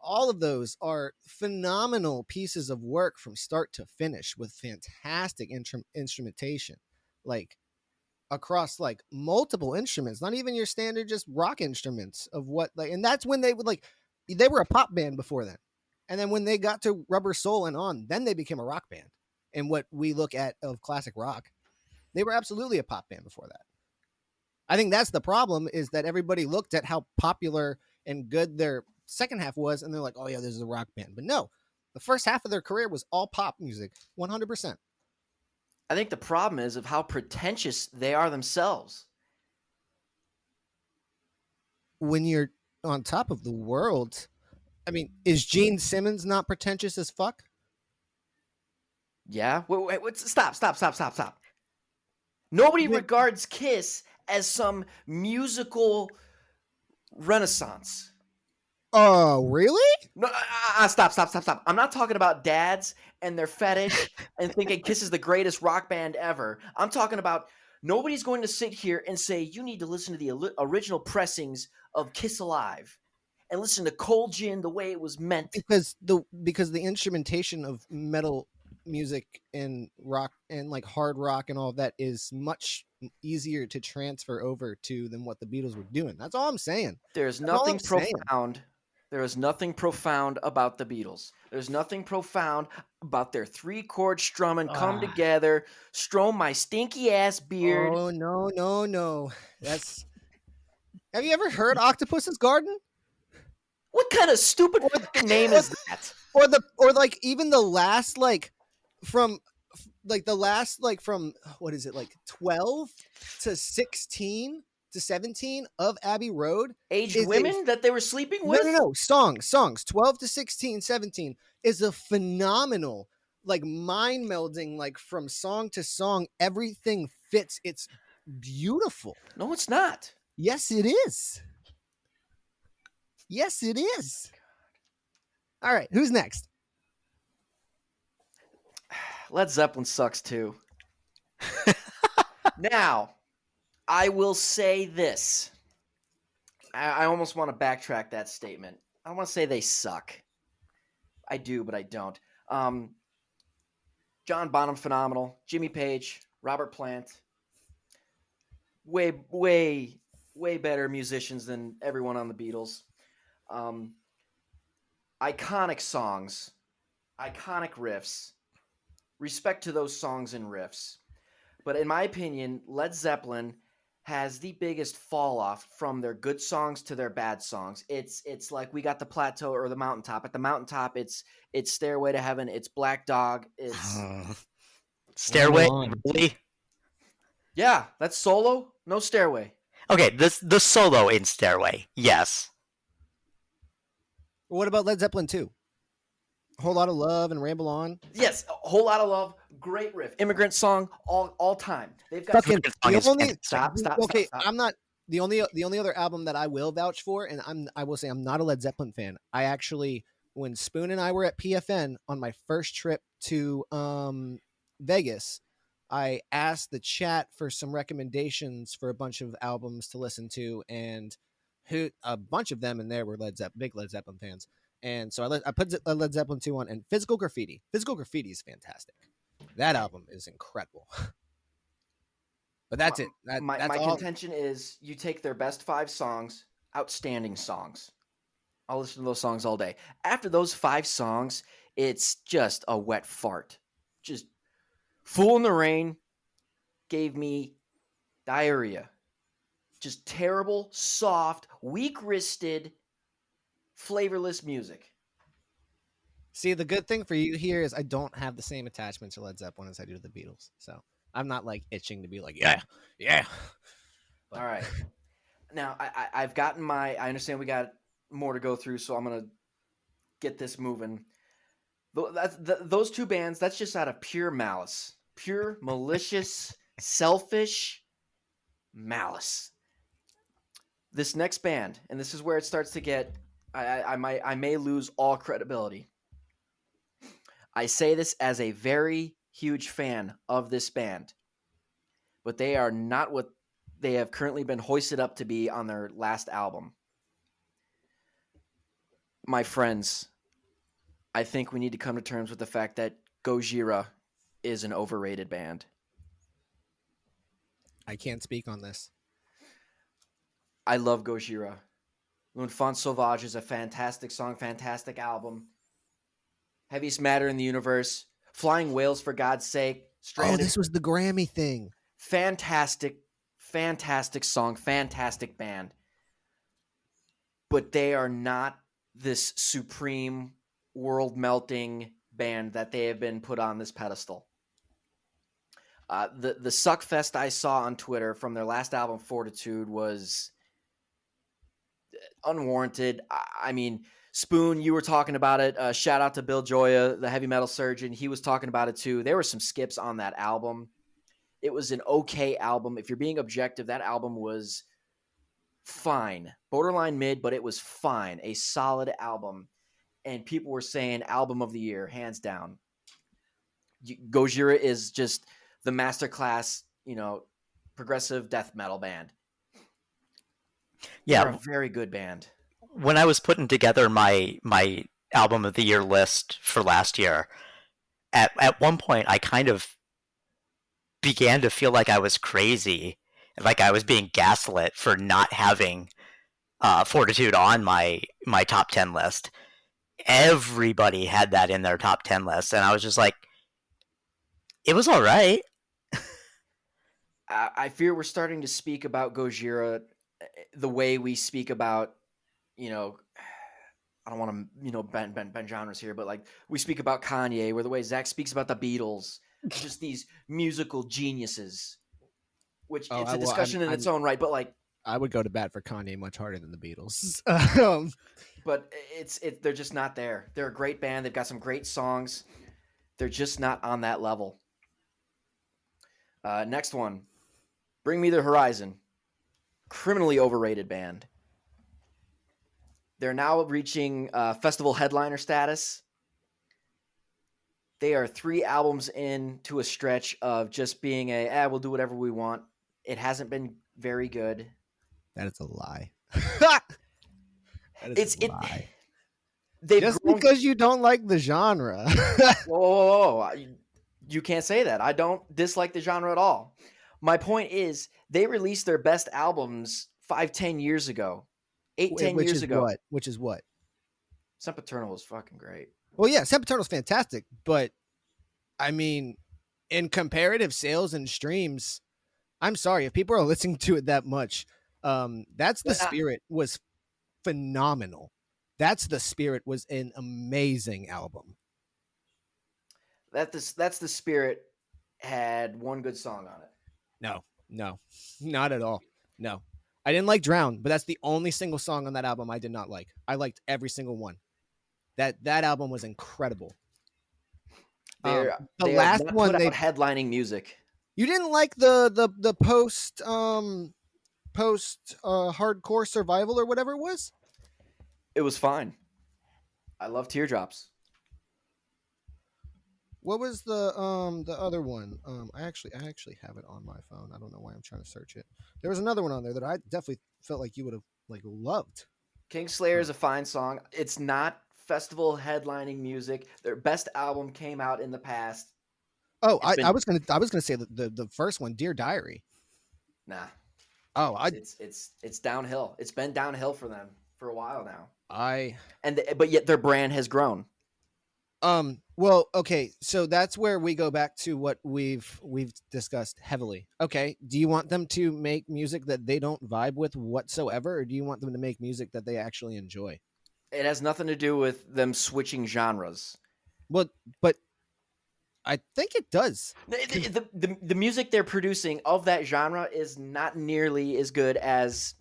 [SPEAKER 1] all of those are phenomenal pieces of work from start to finish with fantastic instrumentation, like across like multiple instruments, not even your standard just rock instruments of what like, and that's when they would like, they were a pop band before then. And then when they got to Rubber Soul and on, then they became a rock band. And what we look at of classic rock, they were absolutely a pop band before that. I think that's the problem, is that everybody looked at how popular and good their second half was, and they're like, oh yeah, this is a rock band. But no, the first half of their career was all pop music, 100%.
[SPEAKER 3] I think the problem is of how pretentious they are themselves.
[SPEAKER 1] When you're on top of the world, I mean, is Gene Simmons not pretentious as fuck?
[SPEAKER 3] Yeah. Wait, stop. Nobody regards Kiss as some musical renaissance.
[SPEAKER 1] Oh, really?
[SPEAKER 3] No, stop. I'm not talking about dads and their fetish and thinking Kiss is the greatest rock band ever. I'm talking about nobody's going to sit here and say you need to listen to the original pressings of Kiss Alive and listen to Cold Gin the way it was meant.
[SPEAKER 1] Because the instrumentation of metal music and rock and like hard rock and all of that is much easier to transfer over to than what the Beatles were doing. That's all I'm saying.
[SPEAKER 3] There's
[SPEAKER 1] That's all
[SPEAKER 3] nothing
[SPEAKER 1] I'm saying.
[SPEAKER 3] profound. There is nothing profound about the Beatles. There's nothing profound about their 3-chord strumming, come together, strum my stinky ass beard.
[SPEAKER 1] Oh no. That's. Have you ever heard Octopus's Garden?
[SPEAKER 3] What kind of stupid fucking name is that?
[SPEAKER 1] Or like even the last like from what is it, like 12 to 16 to 17 of Abbey Road,
[SPEAKER 3] Aged women that they were sleeping with?
[SPEAKER 1] No, songs 12 to 16, 17 is a phenomenal, like mind melding, like from song to song, everything fits. It's beautiful.
[SPEAKER 3] No, it's not.
[SPEAKER 1] Yes, it is. Yes, it is. All right, who's next?
[SPEAKER 3] Led Zeppelin sucks too. Now, I will say this. I almost want to backtrack that statement. I don't want to say they suck. I do, but I don't. John Bonham, phenomenal. Jimmy Page, Robert Plant, way better musicians than everyone on the Beatles. Iconic songs, iconic riffs. Respect to those songs and riffs. But in my opinion, Led Zeppelin has the biggest fall off from their good songs to their bad songs. It's like we got the plateau or the mountaintop. At the mountaintop, it's Stairway to Heaven, it's Black Dog, it's
[SPEAKER 2] Stairway, really?
[SPEAKER 3] Yeah, that's solo, no Stairway.
[SPEAKER 2] Okay, the solo in Stairway, yes.
[SPEAKER 1] What about Led Zeppelin 2? Whole Lot of Love and Ramble On.
[SPEAKER 3] Yes, a Whole Lot of Love, great riff. Immigrant Song, all time. They've got
[SPEAKER 1] Fucking the only
[SPEAKER 3] stop.
[SPEAKER 1] Okay,
[SPEAKER 3] Stop.
[SPEAKER 1] I'm not the only other album that I will vouch for, and I will say I'm not a Led Zeppelin fan. I actually, when Spoon and I were at PFN on my first trip to Vegas, I asked the chat for some recommendations for a bunch of albums to listen to, and a bunch of them in there were big Led Zeppelin fans. And so I put Led Zeppelin 2 on, and Physical Graffiti. Physical Graffiti is fantastic. That album is incredible. But that's it.
[SPEAKER 3] My contention is you take their best 5 songs, outstanding songs. I'll listen to those songs all day. After those 5 songs, it's just a wet fart. Just Fool in the Rain gave me diarrhea. Just terrible, soft, weak-wristed, flavorless music.
[SPEAKER 1] See, the good thing for you here is I don't have the same attachment to Led Zeppelin as I do to the Beatles. So I'm not like itching to be like, yeah.
[SPEAKER 3] But, all right. Now, I've gotten I understand we got more to go through, so I'm going to get this moving. Those 2 bands, that's just out of pure malice. Pure, malicious, selfish malice. This next band, and this is where it starts to get, I may lose all credibility. I say this as a very huge fan of this band, but they are not what they have currently been hoisted up to be on their last album. My friends, I think we need to come to terms with the fact that Gojira is an overrated band.
[SPEAKER 1] I can't speak on this.
[SPEAKER 3] I love Gojira. L'Enfant Sauvage is a fantastic song, fantastic album. Heaviest Matter in the Universe, Flying Whales for God's Sake,
[SPEAKER 1] Oh,
[SPEAKER 3] Stranded.
[SPEAKER 1] this was the Grammy thing.
[SPEAKER 3] Fantastic, fantastic song, fantastic band. But they are not this supreme, world melting band that they have been put on this pedestal. The suckfest I saw on Twitter from their last album, Fortitude, was unwarranted. I mean, Spoon, you were talking about it. Shout out to Bill Joya, the heavy metal surgeon. He was talking about it too. There were some skips on that album. It was an okay album. If you're being objective, that album was fine. Borderline mid, but it was fine. A solid album. And people were saying album of the year, hands down. Gojira is just the masterclass, progressive death metal band.
[SPEAKER 2] Yeah,
[SPEAKER 3] They're a very good band.
[SPEAKER 2] when I was putting together my album of the year list for last year, at one point I kind of began to feel like I was crazy, like I was being gaslit for not having Fortitude on my top 10 list. Everybody had that in their top 10 list, and I was just like, it was all right.
[SPEAKER 3] I fear we're starting to speak about Gojira the way we speak about, I don't want to, bend genres here, but like we speak about Kanye, where the way Zach speaks about the Beatles, just these musical geniuses, which it's a discussion in its own right. But like,
[SPEAKER 1] I would go to bat for Kanye much harder than the Beatles.
[SPEAKER 3] But they're just not there. They're a great band. They've got some great songs. They're just not on that level. Next one, Bring Me the Horizon. Criminally overrated band. They're now reaching festival headliner status. They are 3 albums into a stretch of just being we'll do whatever we want. It hasn't been very good.
[SPEAKER 1] That is a lie.
[SPEAKER 3] It's a lie.
[SPEAKER 1] Because you don't like the genre.
[SPEAKER 3] Whoa. You can't say that. I don't dislike the genre at all. My point is, they released their best albums 5-10 years ago. 8-10 years ago.
[SPEAKER 1] Which is what?
[SPEAKER 3] Sempiternal was fucking great.
[SPEAKER 1] Well, yeah, Sempiternal's fantastic, but I mean, in comparative sales and streams, I'm sorry if people are listening to it that much. That's the Spirit was phenomenal. That's the Spirit was an amazing album.
[SPEAKER 3] That's the Spirit had one good song on it.
[SPEAKER 1] No, not at all. No, I didn't like Drown, but that's the only single song on that album I did not like. I liked every single one. That album was incredible.
[SPEAKER 3] The last one they headlining music.
[SPEAKER 1] You didn't like the post hardcore survival or whatever it was?
[SPEAKER 3] It was fine. I love Teardrops.
[SPEAKER 1] What was the other one? I actually have it on my phone. I don't know why I'm trying to search it. There was another one on there that I definitely felt like you would have loved.
[SPEAKER 3] Kingslayer is a fine song. It's not festival headlining music. Their best album came out in the past.
[SPEAKER 1] Oh, I was gonna say the first one, Dear Diary.
[SPEAKER 3] Nah.
[SPEAKER 1] Oh,
[SPEAKER 3] it's downhill. It's been downhill for them for a while now.
[SPEAKER 1] But
[SPEAKER 3] yet their brand has grown.
[SPEAKER 1] Well, okay, so that's where we go back to what we've discussed heavily. Okay, do you want them to make music that they don't vibe with whatsoever, or do you want them to make music that they actually enjoy?
[SPEAKER 3] It has nothing to do with them switching genres.
[SPEAKER 1] Well, but I think it does.
[SPEAKER 3] The music they're producing of that genre is not nearly as good as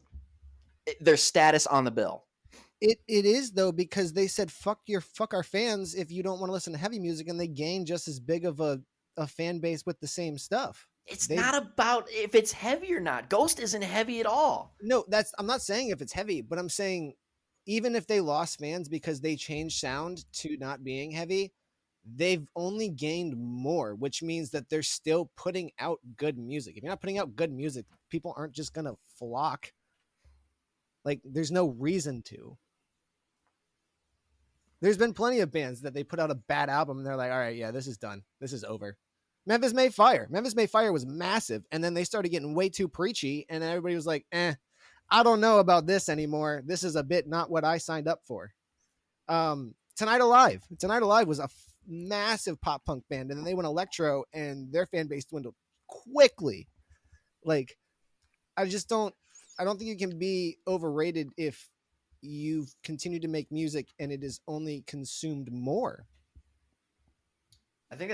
[SPEAKER 3] their status on the bill.
[SPEAKER 1] It is though, because they said fuck our fans if you don't want to listen to heavy music, and they gain just as big of a fan base with the same stuff.
[SPEAKER 3] It's not about if it's heavy or not. Ghost isn't heavy at all.
[SPEAKER 1] No, I'm not saying if it's heavy, but I'm saying even if they lost fans because they changed sound to not being heavy, they've only gained more, which means that they're still putting out good music. If you're not putting out good music, people aren't just going to flock. Like, there's no reason to. There's been plenty of bands that they put out a bad album and they're like, all right, yeah, this is done. This is over. Memphis May Fire. Memphis May Fire was massive. And then they started getting way too preachy. And everybody was like, I don't know about this anymore. This is a bit not what I signed up for. Tonight Alive. Tonight Alive was a massive pop punk band. And then they went electro and their fan base dwindled quickly. Like, I don't think you can be overrated if you've continued to make music and it is only consumed more.
[SPEAKER 3] I think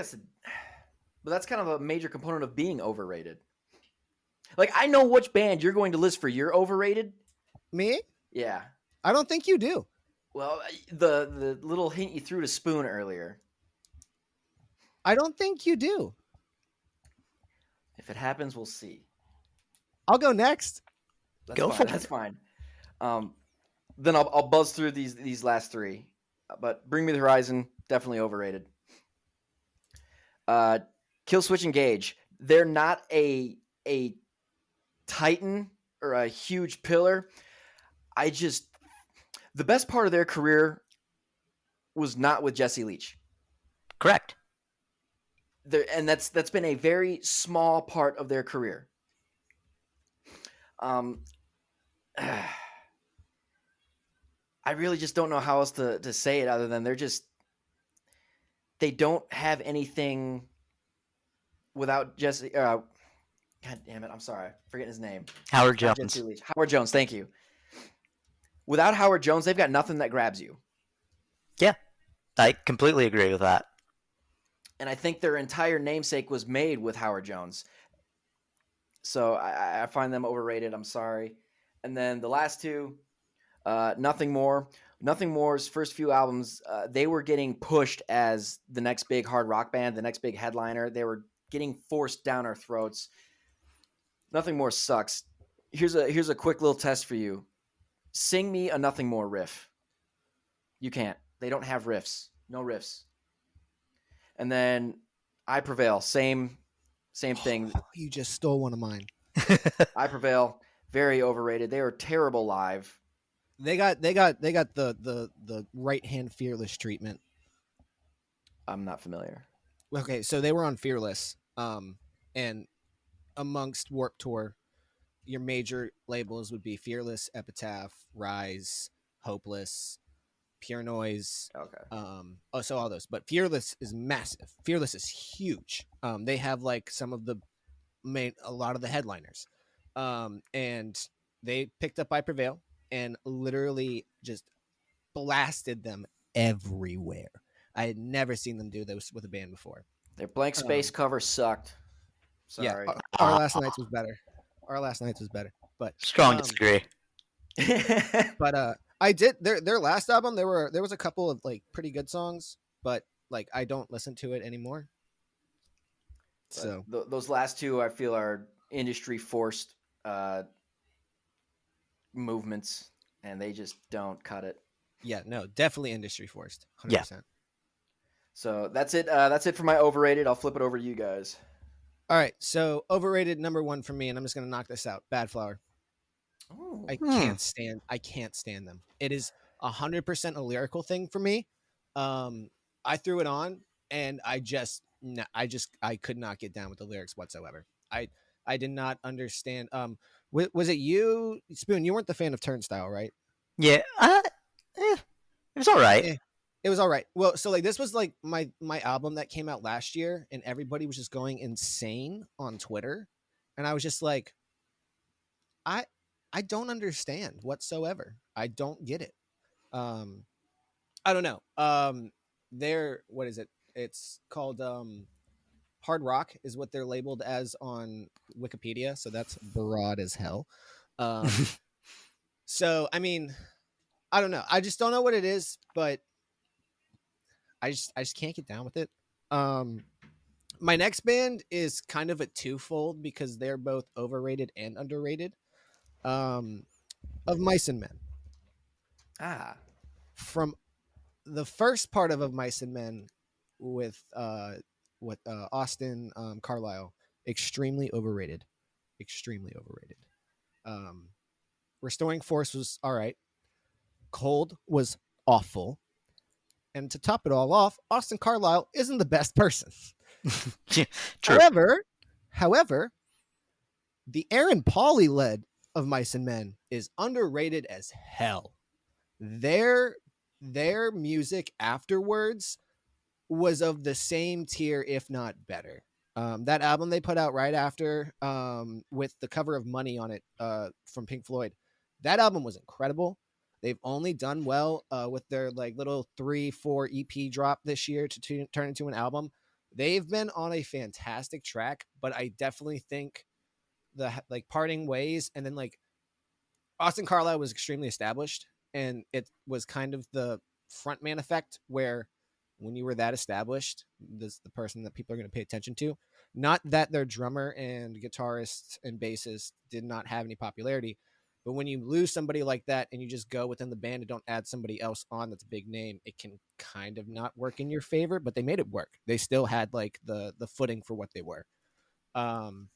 [SPEAKER 3] but that's kind of a major component of being overrated. Like, I know which band you're going to list for your overrated.
[SPEAKER 1] Me?
[SPEAKER 3] Yeah.
[SPEAKER 1] I don't think you do.
[SPEAKER 3] Well, the little hint you threw to Spoon earlier.
[SPEAKER 1] I don't think you do.
[SPEAKER 3] If it happens, we'll see.
[SPEAKER 1] I'll go next.
[SPEAKER 2] Go for it.
[SPEAKER 3] That's fine. Then I'll buzz through these last three. But Bring Me the Horizon, definitely overrated. Kill Switch Engage. They're not a titan or a huge pillar. The best part of their career was not with Jesse Leach.
[SPEAKER 2] Correct.
[SPEAKER 3] And that's been a very small part of their career. I really just don't know how else to say it other than they don't have anything without Jesse. God damn it! I'm sorry, forgetting his name.
[SPEAKER 2] Howard
[SPEAKER 3] Not
[SPEAKER 2] Jones.
[SPEAKER 3] Jesse Leach. Howard Jones. Thank you. Without Howard Jones, they've got nothing that grabs you.
[SPEAKER 2] Yeah, I completely agree with that.
[SPEAKER 3] And I think their entire namesake was made with Howard Jones. So I find them overrated. I'm sorry. And then the last two, Nothing More. Nothing More's first few albums, they were getting pushed as the next big hard rock band, the next big headliner. They were getting forced down our throats. Nothing More sucks. Here's a quick little test for you. Sing me a Nothing More riff. You can't. They don't have riffs. No riffs. And then I Prevail. Same thing.
[SPEAKER 1] You just stole one of mine.
[SPEAKER 3] I Prevail. Very overrated. They were terrible live.
[SPEAKER 1] They got the right hand Fearless treatment.
[SPEAKER 3] I'm not familiar.
[SPEAKER 1] Okay, so they were on Fearless, and amongst Warped Tour, your major labels would be Fearless, Epitaph, Rise, Hopeless, Pure Noise.
[SPEAKER 3] Okay.
[SPEAKER 1] So all those, but Fearless is massive. Fearless is huge. They have like some of a lot of the headliners, and they picked up I Prevail and literally just blasted them everywhere. I had never seen them do this with a band before.
[SPEAKER 3] Their Blank Space cover sucked. Sorry.
[SPEAKER 1] Yeah, our Last Nights was better. But
[SPEAKER 2] Strong disagree.
[SPEAKER 1] But I did their last album. There was a couple of like pretty good songs, but like I don't listen to it anymore. So
[SPEAKER 3] those last two, I feel, are industry forced movements, and they just don't cut it.
[SPEAKER 1] Yeah, no, definitely industry forced. 100%.
[SPEAKER 2] Yeah.
[SPEAKER 3] So that's it. That's it for my overrated. I'll flip it over to you guys.
[SPEAKER 1] All right, so overrated number one for me, and I'm just gonna knock this out. Bad Flower.
[SPEAKER 3] Oh.
[SPEAKER 1] I can't stand them. It is 100% a lyrical thing for me. I threw it on and I could not get down with the lyrics whatsoever. I did not understand. Was it you, Spoon? You weren't the fan of Turnstile, right?
[SPEAKER 2] Yeah. It was all right.
[SPEAKER 1] It was all right. Well, so like this was like my album that came out last year, and everybody was just going insane on Twitter, and I was just like, I don't understand whatsoever. I don't get it. I don't know. What is it? It's called hard rock is what they're labeled as on Wikipedia. So that's broad as hell. So I mean, I don't know. I just don't know what it is, but I just can't get down with it. My next band is kind of a twofold because they're both overrated and underrated. Of Mice and Men. From the first part of Mice and Men with Austin Carlisle, extremely overrated. Restoring Force was all right. Cold was awful. And to top it all off, Austin Carlisle isn't the best person.
[SPEAKER 2] True.
[SPEAKER 1] However, the Aaron Pauley led of Mice and Men is underrated as hell. Their music afterwards was of the same tier, if not better. That album they put out right after, with the cover of Money on it, from Pink Floyd, that album was incredible. They've only done well with their like little 3-4 EP drop this year to turn into an album. They've been on a fantastic track, but I definitely think the like parting ways, and then like Austin Carlisle was extremely established, and it was kind of the frontman effect where when you were that established, this is the person that people are going to pay attention to. Not that their drummer and guitarist and bassist did not have any popularity, but when you lose somebody like that and you just go within the band and don't add somebody else on that's a big name, it can kind of not work in your favor. But they made it work. They still had like the footing for what they were. And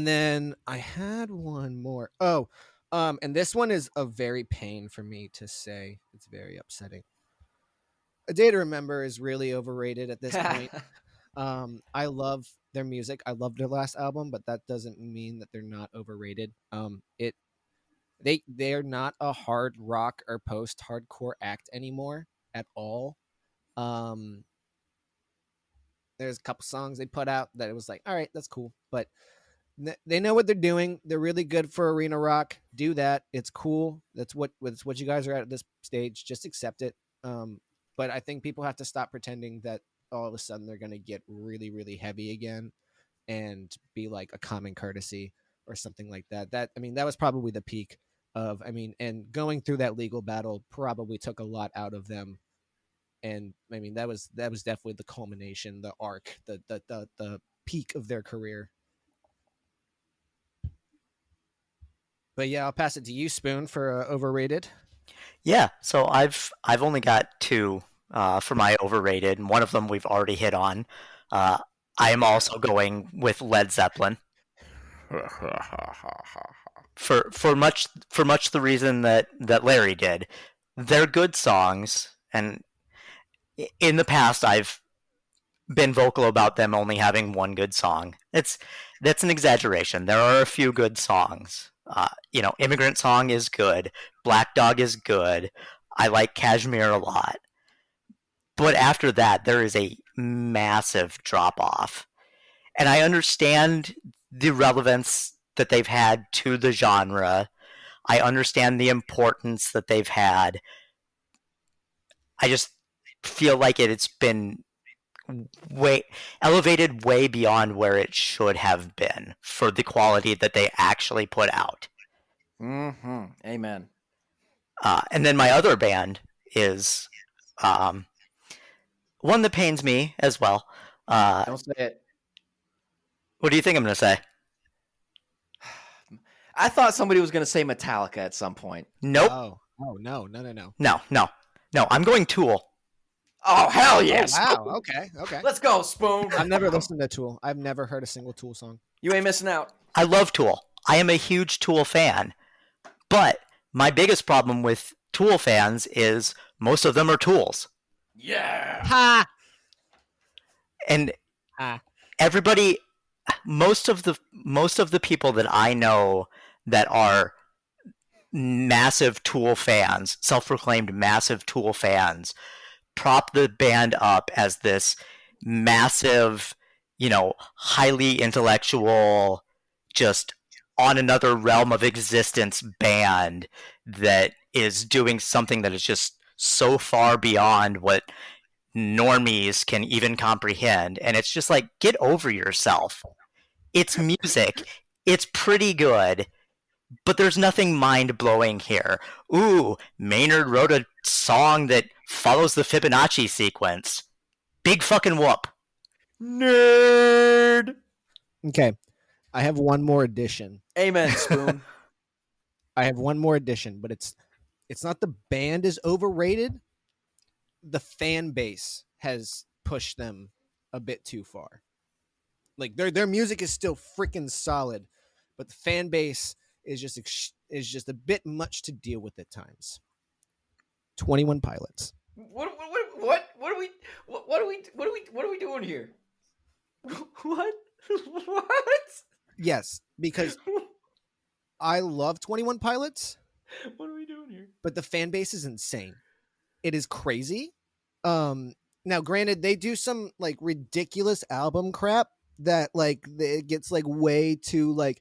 [SPEAKER 1] then I had one more. Oh, and this one is a very pain for me to say. It's very upsetting. A Day to Remember is really overrated at this point. I love their music. I love their last album, but that doesn't mean that they're not overrated. They're not a hard rock or post hardcore act anymore at all. There's a couple songs they put out that it was like, all right, that's cool, but they know what they're doing. They're really good for arena rock. Do that. It's cool. That's what you guys are at this stage. Just accept it. But I think people have to stop pretending that all of a sudden they're going to get really, really heavy again and be like a common courtesy or something like that. That was probably the peak of, and going through that legal battle probably took a lot out of them. And that was definitely the culmination, the arc, the peak of their career. But yeah, I'll pass it to you, Spoon, for overrated.
[SPEAKER 2] Yeah, so I've only got two for my overrated, and one of them we've already hit on. I am also going with Led Zeppelin for much the reason that Larry did. They're good songs, and in the past I've been vocal about them only having one good song. That's an exaggeration. There are a few good songs. Immigrant Song is good. Black Dog is good. I like Kashmir a lot. But after that, there is a massive drop off. And I understand the relevance that they've had to the genre. I understand the importance that they've had. I just feel like it's been way elevated way beyond where it should have been for the quality that they actually put out.
[SPEAKER 3] Mm-hmm. Amen.
[SPEAKER 2] And then my other band is one that pains me as well.
[SPEAKER 3] Don't say it.
[SPEAKER 2] What do you think I'm going to say?
[SPEAKER 3] I thought somebody was going to say Metallica at some point.
[SPEAKER 2] Nope.
[SPEAKER 1] Oh no.
[SPEAKER 2] No, I'm going Tool.
[SPEAKER 3] Oh, hell yes.
[SPEAKER 1] Oh, wow. Okay.
[SPEAKER 3] Let's go, Spoon.
[SPEAKER 1] I've never listened to Tool. I've never heard a single Tool song.
[SPEAKER 3] You ain't missing out.
[SPEAKER 2] I love Tool. I am a huge Tool fan. But my biggest problem with Tool fans is most of them are tools.
[SPEAKER 3] Yeah.
[SPEAKER 1] Ha!
[SPEAKER 2] And everybody, most of the people that I know that are massive Tool fans, self-proclaimed massive Tool fans, prop the band up as this massive, highly intellectual, just on another realm of existence band that is doing something that is just so far beyond what normies can even comprehend. And it's just like, get over yourself. It's music. It's pretty good. But there's nothing mind-blowing here. Ooh, Maynard wrote a song that follows the Fibonacci sequence. Big fucking whoop.
[SPEAKER 3] Nerd.
[SPEAKER 1] Okay. I have one more addition.
[SPEAKER 3] Amen, Spoon.
[SPEAKER 1] I have one more addition, but it's not the band is overrated. The fan base has pushed them a bit too far. Like their music is still freaking solid, but the fan base is just a bit much to deal with at times. 21 Pilots.
[SPEAKER 3] What? What are we doing here? What? What?
[SPEAKER 1] Yes, because I love 21 Pilots,
[SPEAKER 3] What are we doing here?
[SPEAKER 1] but the fan base is insane. It is crazy. Now granted, they do some like ridiculous album crap that like it gets like way too like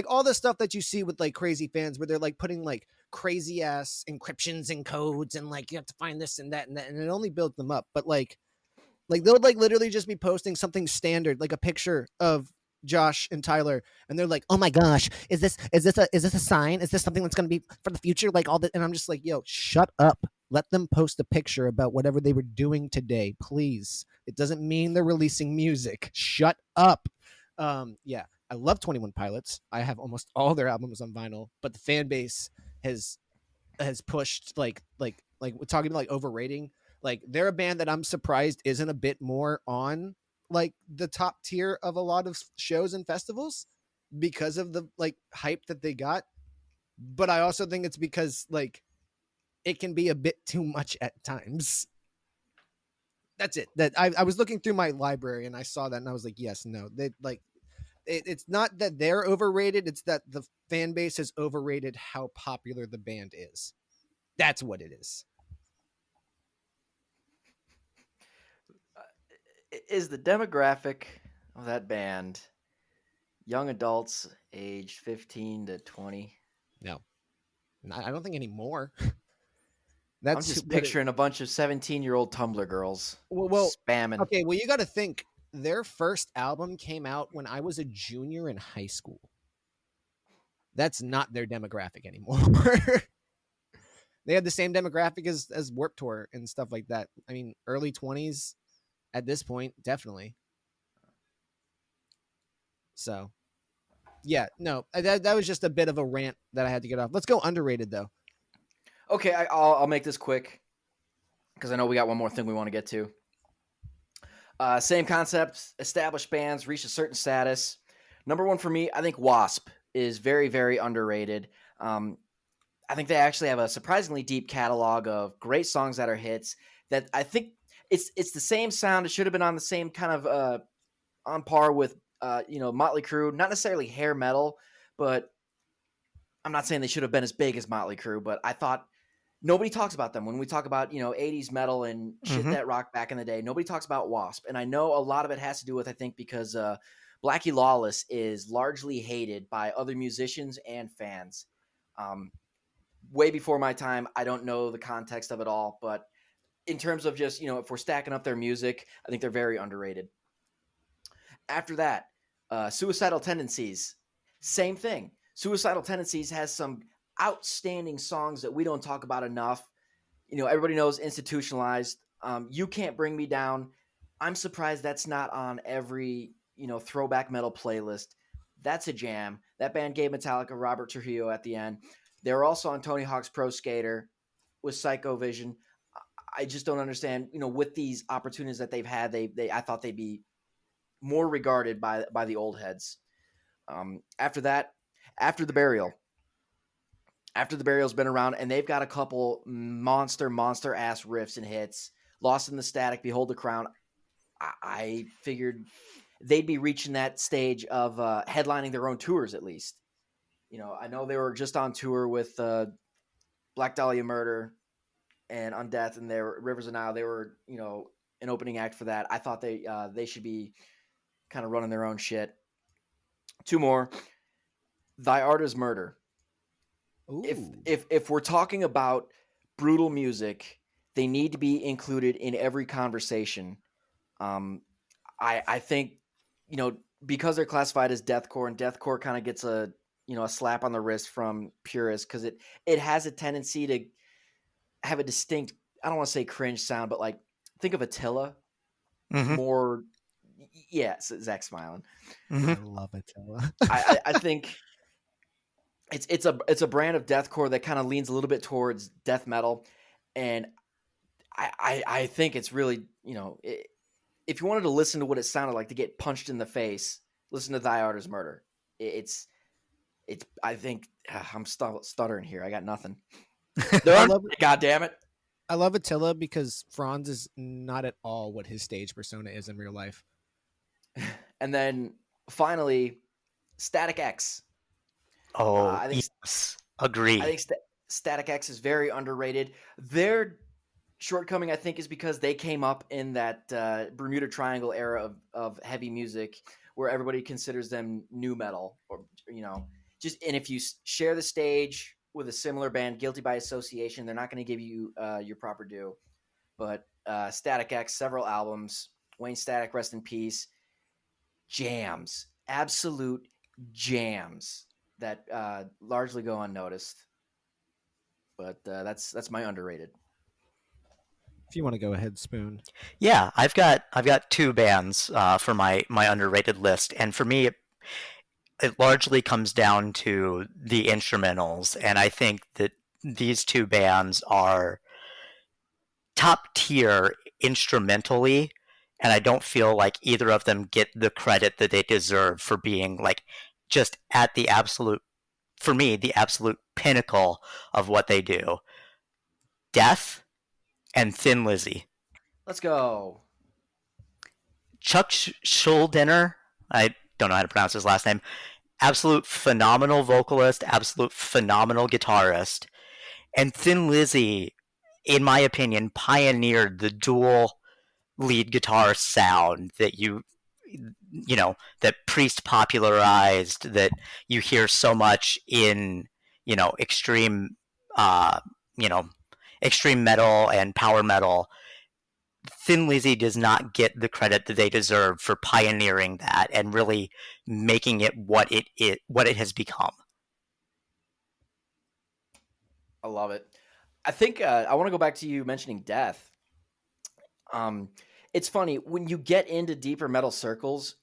[SPEAKER 1] all the stuff that you see with like crazy fans where they're like putting like crazy ass encryptions and codes and like you have to find this and that and it only builds them up. But like they'll like literally just be posting something standard, like a picture of Josh and Tyler, and they're like, "Oh my gosh, is this a sign? Is this something that's going to be for the future?" Like all that, and I'm just like, "Yo, shut up! Let them post a picture about whatever they were doing today, please. It doesn't mean they're releasing music. Shut up." Yeah, I love 21 Pilots. I have almost all their albums on vinyl, but the fan base has pushed like we're talking about like overrating. Like they're a band that I'm surprised isn't a bit more on like the top tier of a lot of shows and festivals because of the like hype that they got. But I also think it's because like it can be a bit too much at times. That's it. That I was looking through my library and I saw that and I was like, yes, no, they like it's not that they're overrated. It's that the fan base has overrated how popular the band is. That's what it is.
[SPEAKER 3] Is the demographic of that band young adults aged 15 to 20?
[SPEAKER 1] No, I don't think anymore.
[SPEAKER 3] I'm
[SPEAKER 1] That's
[SPEAKER 3] just picturing a bunch of 17-year-old Tumblr girls
[SPEAKER 1] well,
[SPEAKER 3] spamming.
[SPEAKER 1] okay. Well, you got to think their first album came out when I was a junior in high school. That's not their demographic anymore. They had the same demographic as Warped Tour and stuff like that. I mean, early 20s at this point, definitely. So, yeah, no, that was just a bit of a rant that I had to get off. Let's go underrated though.
[SPEAKER 3] Okay, I'll make this quick because I know we got one more thing we want to get to. Same concept, established bands reach a certain status. Number one for me, I think Wasp is very, very underrated. I think they actually have a surprisingly deep catalog of great songs that are hits that I think it's the same sound. It should have been on the same kind of on par with Motley Crue, not necessarily hair metal, but I'm not saying they should have been as big as Motley Crue, but I thought nobody talks about them when we talk about 80s metal and shit that rocked back in the day. Nobody talks about Wasp, and I know a lot of it has to do with I think because Blackie Lawless is largely hated by other musicians and fans. Way before my time, I don't know the context of it all, but in terms of just if we're stacking up their music, I think they're very underrated. After that, Suicidal Tendencies, same thing. Suicidal Tendencies has some outstanding songs that we don't talk about enough. Everybody knows Institutionalized. You Can't Bring Me Down. I'm surprised that's not on every throwback metal playlist. That's a jam. That band gave Metallica Robert Trujillo at the end. They were also on Tony Hawk's Pro Skater with Psycho Vision. I just don't understand. With these opportunities that they've had, I thought they'd be more regarded by the old heads. After that, After the Burial's been around, and they've got a couple monster ass riffs and hits. Lost in the Static, Behold the Crown. I figured they'd be reaching that stage of headlining their own tours at least. I know they were just on tour with Black Dahlia Murder and Undeath, and their Rivers of Nile. They were an opening act for that. I thought they should be kind of running their own shit. Two more. Thy Art is Murder.
[SPEAKER 1] Ooh.
[SPEAKER 3] If we're talking about brutal music, they need to be included in every conversation. I think because they're classified as deathcore, and deathcore kind of gets a slap on the wrist from purists because it has a tendency to have a distinct, I don't want to say cringe sound, but like think of Attila. More, yeah. Zach's smiling.
[SPEAKER 1] I love Attila.
[SPEAKER 3] I think it's a brand of deathcore that kind of leans a little bit towards death metal, and I think it's really if you wanted to listen to what it sounded like to get punched in the face, listen to Thy Art is Murder. It's I think I'm stuttering here. I got nothing. God damn it.
[SPEAKER 1] I love Attila because Franz is not at all what his stage persona is in real life.
[SPEAKER 3] And then finally, Static X.
[SPEAKER 2] Oh,
[SPEAKER 3] I think
[SPEAKER 2] yes.
[SPEAKER 3] I
[SPEAKER 2] Agree.
[SPEAKER 3] think Static X is very underrated. Their shortcoming, I think, is because they came up in that Bermuda Triangle era of heavy music, where everybody considers them new metal, or just, and if you share the stage with a similar band, guilty by association, they're not going to give you your proper due. But Static X, several albums, Wayne Static, rest in peace, jams, absolute jams that largely go unnoticed. But that's my underrated.
[SPEAKER 1] If you want to go ahead, Spoon.
[SPEAKER 2] Yeah, I've got two bands for my underrated list, and for me, it largely comes down to the instrumentals, and I think that these two bands are top tier instrumentally, and I don't feel like either of them get the credit that they deserve for being like just at the absolute, for me, the absolute pinnacle of what they do. Death and Thin Lizzy.
[SPEAKER 3] Let's go.
[SPEAKER 2] Chuck Schuldiner, I don't know how to pronounce his last name, absolute phenomenal vocalist, absolute phenomenal guitarist. And Thin Lizzy, in my opinion, pioneered the dual lead guitar sound that that Priest popularized, that you hear so much in extreme uh you know extreme metal and power metal. Thin Lizzy does not get the credit that they deserve for pioneering that and really making it what it has become.
[SPEAKER 3] I love it. I think I want to go back to you mentioning death. Um, it's funny when you get into deeper metal circles.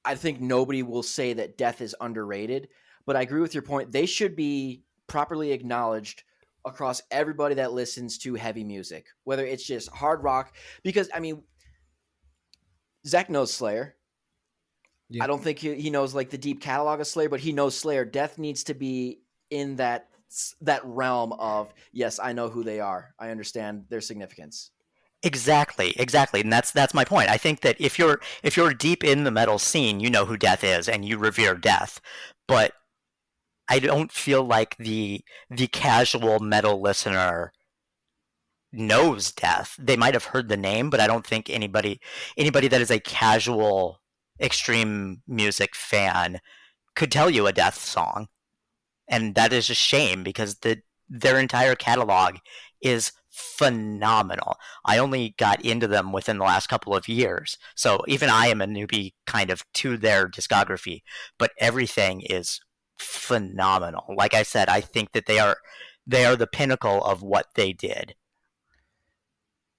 [SPEAKER 3] I think nobody will say that death is underrated, but I agree with your point. They should be properly acknowledged across everybody that listens to heavy music, whether it's just hard rock. Because I mean, Zach knows Slayer. I
[SPEAKER 1] Yeah.
[SPEAKER 3] don't think he knows like the deep catalog of Slayer, but he knows Slayer. Death needs to be in that realm of, yes, I know who they are. I understand their significance.
[SPEAKER 2] Exactly, and that's my point. I think that if you're deep in the metal scene, you know who Death is and you revere Death. But I don't feel like the casual metal listener knows Death. They might have heard the name, but I don't think anybody that is a casual extreme music fan could tell you a Death song. And that is a shame because their entire catalog is phenomenal. I only got into them within the last couple of years, so even I am a newbie kind of to their discography, but everything is phenomenal. Like I said, I think that they are the pinnacle of what they did.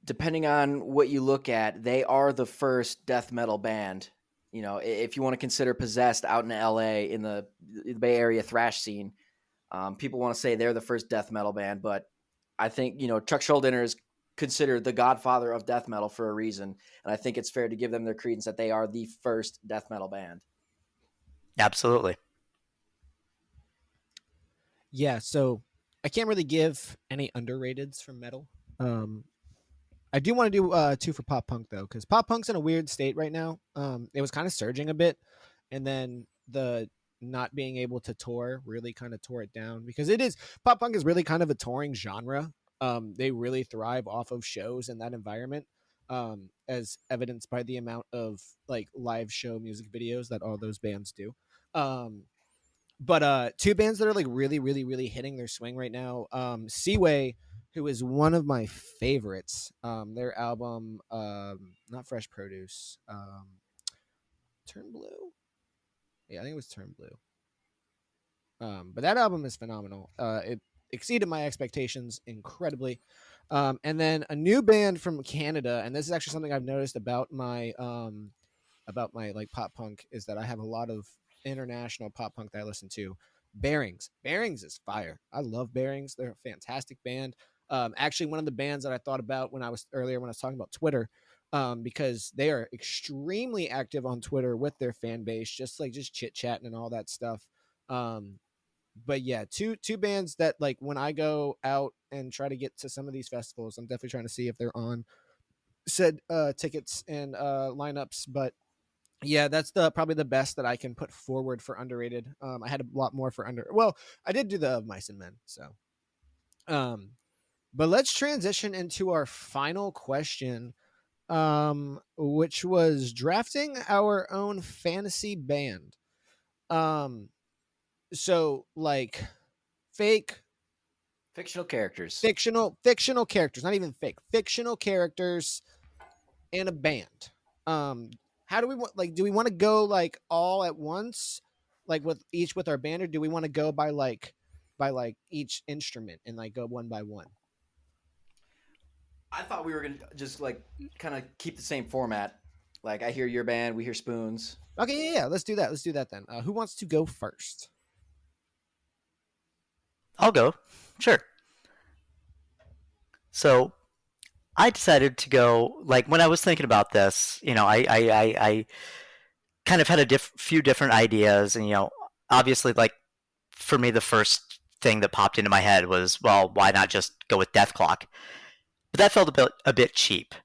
[SPEAKER 3] Depending on what you look at, they are the first death metal band. If you want to consider Possessed out in LA in the Bay Area thrash scene, people want to say they're the first death metal band, but I think Chuck Schuldiner is considered the godfather of death metal for a reason, and I think it's fair to give them their credence that they are the first death metal band.
[SPEAKER 2] Absolutely.
[SPEAKER 1] Yeah, so I can't really give any underrateds from metal. Um, I do want to do two for pop punk though, because pop punk's in a weird state right now. It was kind of surging a bit, and then the not being able to tour really kind of tore it down because it is pop punk is really kind of a touring genre. They really thrive off of shows in that environment, as evidenced by the amount of like live show music videos that all those bands do. Um, but two bands that are like really, really, really hitting their swing right now. Seaway, who is one of my favorites. Their album, not Fresh Produce, Turn Blue. Yeah, I think it was Turn Blue. But that album is phenomenal. It exceeded my expectations incredibly. And then a new band from Canada, and this is actually something I've noticed about my like pop punk is that I have a lot of international pop punk that I listen to. Bearings is fire. I love Bearings. They're a fantastic band. Actually, one of the bands that I thought about when I was talking about Twitter, because they are extremely active on Twitter with their fan base, just chit chatting and all that stuff. but yeah, two bands that like when I go out and try to get to some of these festivals, I'm definitely trying to see if they're on said tickets and lineups. But yeah, that's the probably the best that I can put forward for underrated. I had a lot more for under. Well, I did do the Of Mice and Men, so but let's transition into our final question, which was drafting our own fantasy band. Um, so like fake,
[SPEAKER 3] Fictional characters.
[SPEAKER 1] fictional characters, not even fake, fictional characters in a band. Um, how do we want? Like, do we want to go like all at once, like with each with our band, or do we want to go by like each instrument and like go one by one?
[SPEAKER 3] I thought we were gonna just like kind of keep the same format. Like I hear your band, we hear Spoons.
[SPEAKER 1] Okay, yeah, yeah. Let's do that. Let's do that then. Who wants to go first?
[SPEAKER 2] I'll go. Sure. So I decided to go, like, when I was thinking about this, I kind of had a few different ideas. And, obviously, like, for me, the first thing that popped into my head was, well, why not just go with Death Clock? But that felt a bit cheap.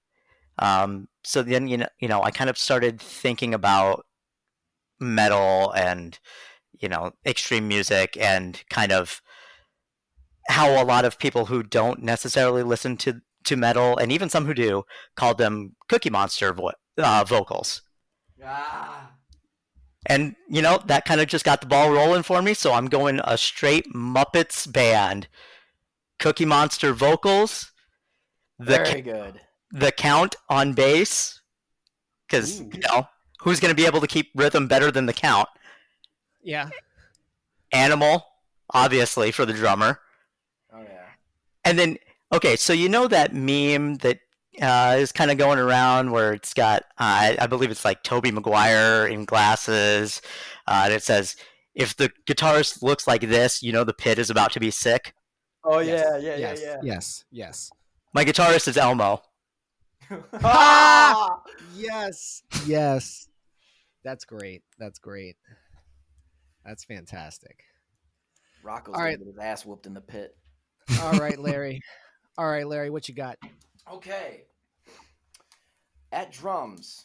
[SPEAKER 2] So then, I kind of started thinking about metal and, extreme music and kind of how a lot of people who don't necessarily listen to metal, and even some who do, call them Cookie Monster vocals.
[SPEAKER 3] Ah,
[SPEAKER 2] And, that kind of just got the ball rolling for me, so I'm going a straight Muppets band. Cookie Monster vocals,
[SPEAKER 3] very good.
[SPEAKER 2] the Count on bass, because,
[SPEAKER 3] Ooh.
[SPEAKER 2] who's going to be able to keep rhythm better than the Count?
[SPEAKER 1] Yeah.
[SPEAKER 2] Animal, obviously, for the drummer.
[SPEAKER 3] Oh yeah.
[SPEAKER 2] And then, okay, so that meme that is kind of going around where it's got, I believe it's like Tobey Maguire in glasses, and it says, if the guitarist looks like this, the pit is about to be sick.
[SPEAKER 3] Oh
[SPEAKER 1] Yes,
[SPEAKER 3] yeah,
[SPEAKER 1] yes,
[SPEAKER 3] yeah.
[SPEAKER 1] yes.
[SPEAKER 2] My guitarist is Elmo.
[SPEAKER 1] Ah! Yes, yes. That's great. That's great. That's fantastic.
[SPEAKER 3] Rocco's
[SPEAKER 1] All
[SPEAKER 3] gonna
[SPEAKER 1] right,
[SPEAKER 3] get his ass whooped in the pit.
[SPEAKER 1] all right, Larry. All right, Larry, what you got?
[SPEAKER 3] Okay. At drums,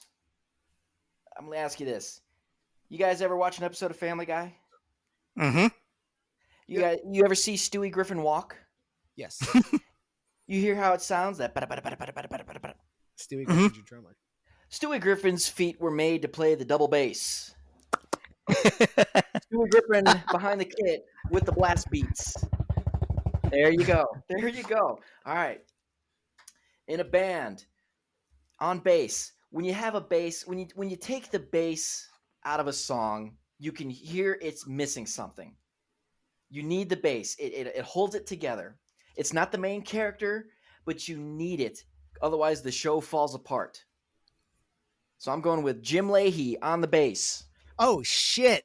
[SPEAKER 3] I'm gonna ask you this: you guys ever watch an episode of Family Guy?
[SPEAKER 2] Mm-hmm.
[SPEAKER 3] You ever see Stewie Griffin walk?
[SPEAKER 1] Yes,
[SPEAKER 3] You hear how it sounds? That
[SPEAKER 1] Stewie
[SPEAKER 2] Mm-hmm.
[SPEAKER 1] Griffin's your drummer.
[SPEAKER 3] Stewie Griffin's feet were made to play the double bass. Stewie Griffin behind the kit with the blast beats. There you go. There you go. All right. In a band, on bass, when you have a bass, when you take the bass out of a song, you can hear it's missing something. You need the bass. It holds it together. It's not the main character, but you need it. Otherwise, the show falls apart. So I'm going with Jim Leahy on the bass.
[SPEAKER 1] Oh shit!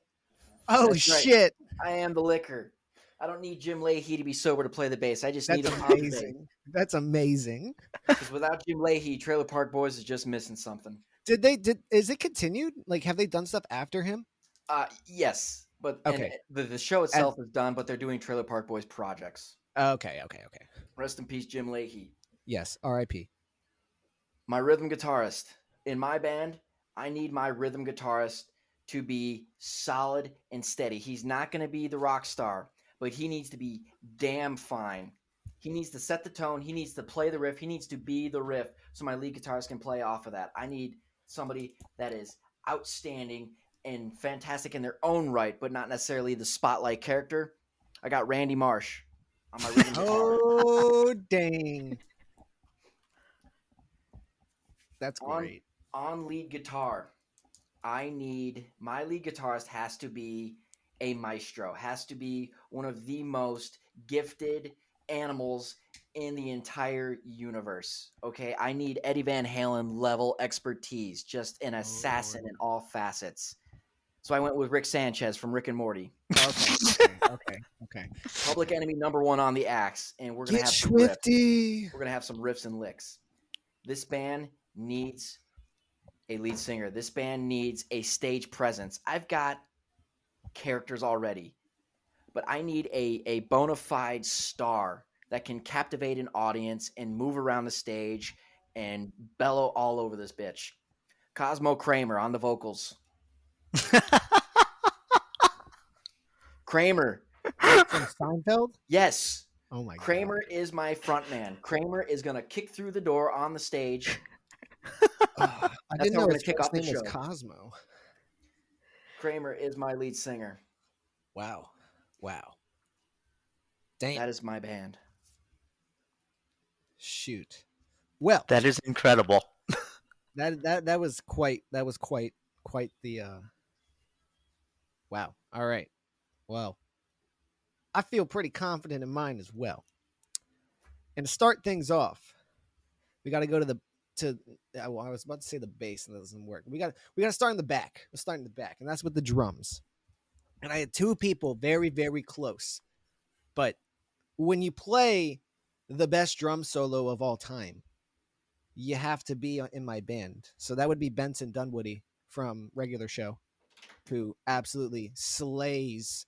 [SPEAKER 1] Oh
[SPEAKER 3] That's right.
[SPEAKER 1] shit!
[SPEAKER 3] I am the liquor. I don't need Jim Leahy to be sober to play the bass. I just need
[SPEAKER 1] That's
[SPEAKER 3] him on the bass.
[SPEAKER 1] amazing. That's amazing.
[SPEAKER 3] Because without Jim Leahy, Trailer Park Boys is just missing something.
[SPEAKER 1] Is it continued? Like, have they done stuff after him?
[SPEAKER 3] Yes, but
[SPEAKER 1] Okay.
[SPEAKER 3] and the show itself is done, but they're doing Trailer Park Boys projects.
[SPEAKER 1] Okay.
[SPEAKER 3] Rest in peace, Jim Leahy.
[SPEAKER 1] Yes. R.I.P.
[SPEAKER 3] My rhythm guitarist. In my band, I need my rhythm guitarist to be solid and steady. He's not going to be the rock star, but he needs to be damn fine. He needs to set the tone. He needs to play the riff. He needs to be the riff so my lead guitarist can play off of that. I need somebody that is outstanding and fantastic in their own right, but not necessarily the spotlight character. I got Randy Marsh on my rhythm guitar.
[SPEAKER 1] Oh dang! That's great.
[SPEAKER 3] On lead guitar, I need my lead guitarist has to be a maestro, has to be one of the most gifted animals in the entire universe. Okay, I need Eddie Van Halen level expertise, just an assassin in all facets. So I went with Rick Sanchez from Rick and Morty.
[SPEAKER 1] Okay.
[SPEAKER 3] Public Enemy #1 on the axe, and we're gonna
[SPEAKER 1] Get
[SPEAKER 3] have some riffs.
[SPEAKER 1] swifty.
[SPEAKER 3] We're gonna have some riffs and licks. This band needs a lead singer. This band needs a stage presence. I've got characters already, but I need a bona fide star that can captivate an audience and move around the stage and bellow all over this bitch. Cosmo Kramer on the vocals. Kramer.
[SPEAKER 1] From Seinfeld?
[SPEAKER 3] Yes.
[SPEAKER 1] Oh my
[SPEAKER 3] Kramer
[SPEAKER 1] god.
[SPEAKER 3] is my front man. Kramer is going to kick through the door on the stage.
[SPEAKER 1] I
[SPEAKER 3] That's
[SPEAKER 1] didn't
[SPEAKER 3] how
[SPEAKER 1] know
[SPEAKER 3] we're
[SPEAKER 1] his
[SPEAKER 3] going to kick
[SPEAKER 1] first
[SPEAKER 3] off the
[SPEAKER 1] name was
[SPEAKER 3] show.
[SPEAKER 1] Cosmo.
[SPEAKER 3] Kramer is my lead singer.
[SPEAKER 1] Wow. Damn.
[SPEAKER 3] That is my band.
[SPEAKER 1] Shoot. Well,
[SPEAKER 2] That is incredible.
[SPEAKER 1] that was quite the wow. All right. Well, I feel pretty confident in mine as well. And to start things off, we got to go to I was about to say the bass and that doesn't work. We got to start in the back. Let's start in the back, and that's with the drums. And I had two people very, very close. But when you play the best drum solo of all time, you have to be in my band. So that would be Benson Dunwoody from Regular Show, who absolutely slays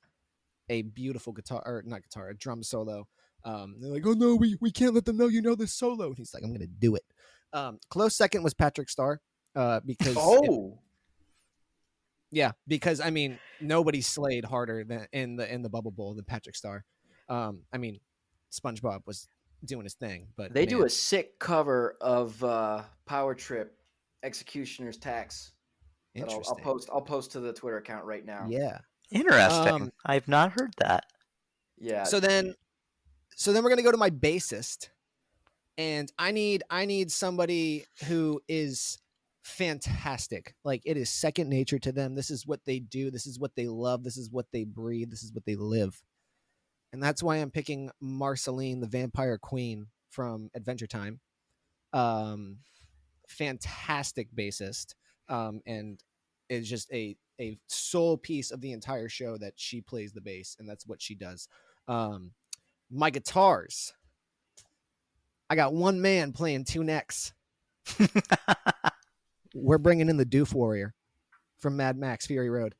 [SPEAKER 1] a beautiful guitar, or not guitar, a drum solo. They're like, oh no, we can't let them know you know this solo. And he's like, I'm going to do it. Close second was Patrick Starr, because because I mean nobody slayed harder than in the Bubble Bowl than Patrick Starr. I mean, SpongeBob was doing his thing, but
[SPEAKER 3] They do a sick cover of Power Trip Executioner's Tax. That I'll post to the Twitter account right now.
[SPEAKER 1] Yeah.
[SPEAKER 2] Interesting. I've not heard that.
[SPEAKER 3] Yeah.
[SPEAKER 1] So then we're gonna go to my bassist, and I need somebody who is fantastic. Like, it is second nature to them. This is what they do. This is what they love. This is what they breathe. This is what they live. And that's why I'm picking Marceline, the Vampire Queen from Adventure Time. Fantastic bassist, and is just a sole piece of the entire show that she plays the bass, and that's what she does. My guitars, I got one man playing two necks. We're bringing in the Doof Warrior from Mad Max Fury Road.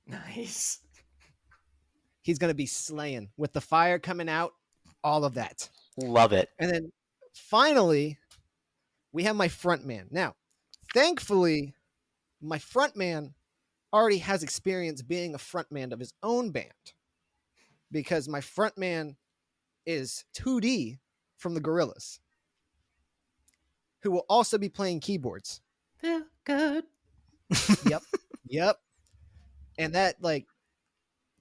[SPEAKER 3] Nice.
[SPEAKER 1] He's going to be slaying with the fire coming out, all of that.
[SPEAKER 2] Love it.
[SPEAKER 1] And then finally, we have my front man. Now, thankfully, my front man already has experience being a front man of his own band, because my front man is 2D from the Gorillaz, who will also be playing keyboards.
[SPEAKER 3] Feel good.
[SPEAKER 1] Yep. And that, like,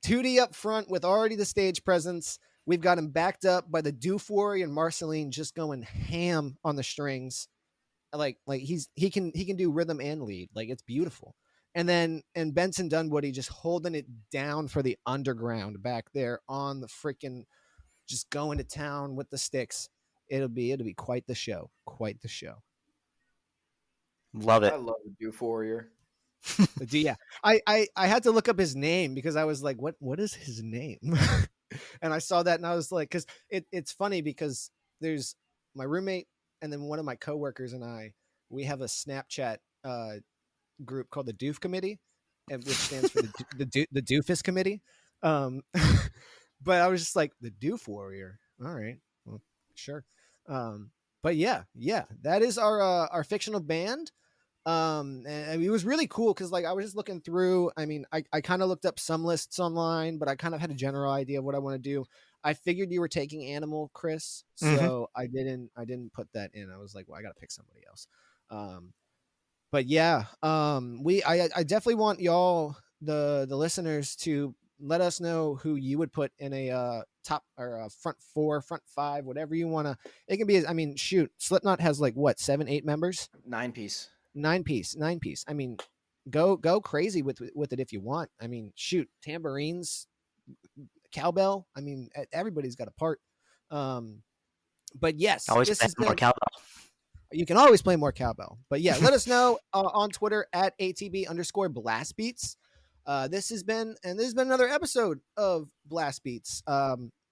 [SPEAKER 1] 2D up front with already the stage presence. We've got him backed up by the Doof Warrior and Marceline just going ham on the strings. Like he can do rhythm and lead. Like, it's beautiful. And Benson Dunwoody just holding it down for the underground back there on the freaking, just going to town with the sticks. It'll be quite the show. Quite the show.
[SPEAKER 2] Love it.
[SPEAKER 3] I love the Doof Warrior.
[SPEAKER 1] Yeah, I had to look up his name because I was like, what is his name? And I saw that and I was like, because it's funny because there's my roommate and then one of my coworkers and we have a Snapchat group called the Doof Committee, and which stands for the Doofus Committee. But I was just like, the Doof Warrior. All right, well, sure. But yeah, that is our fictional band. And it was really cool because, like, I was just looking through. I mean, I kind of looked up some lists online, but I kind of had a general idea of what I want to do. I figured you were taking Animal, Chris, so I didn't put that in. I was like, well, I got to pick somebody else. But yeah, I definitely want y'all, the listeners, to let us know who you would put in a top or a front four, front five, whatever you want to. It can be. I mean, shoot, Slipknot has like what, 7, 8 members?
[SPEAKER 3] 9 piece.
[SPEAKER 1] 9 piece. I mean, go crazy with it if you want. I mean, shoot, tambourines, cowbell. I mean, everybody's got a part. But yes,
[SPEAKER 2] Always
[SPEAKER 1] this has
[SPEAKER 2] more
[SPEAKER 1] been.
[SPEAKER 2] cowbell.
[SPEAKER 1] You can always play more cowbell. But yeah, let us know on Twitter at @ATB_Blast Beats. This has been another episode of Blast Beats.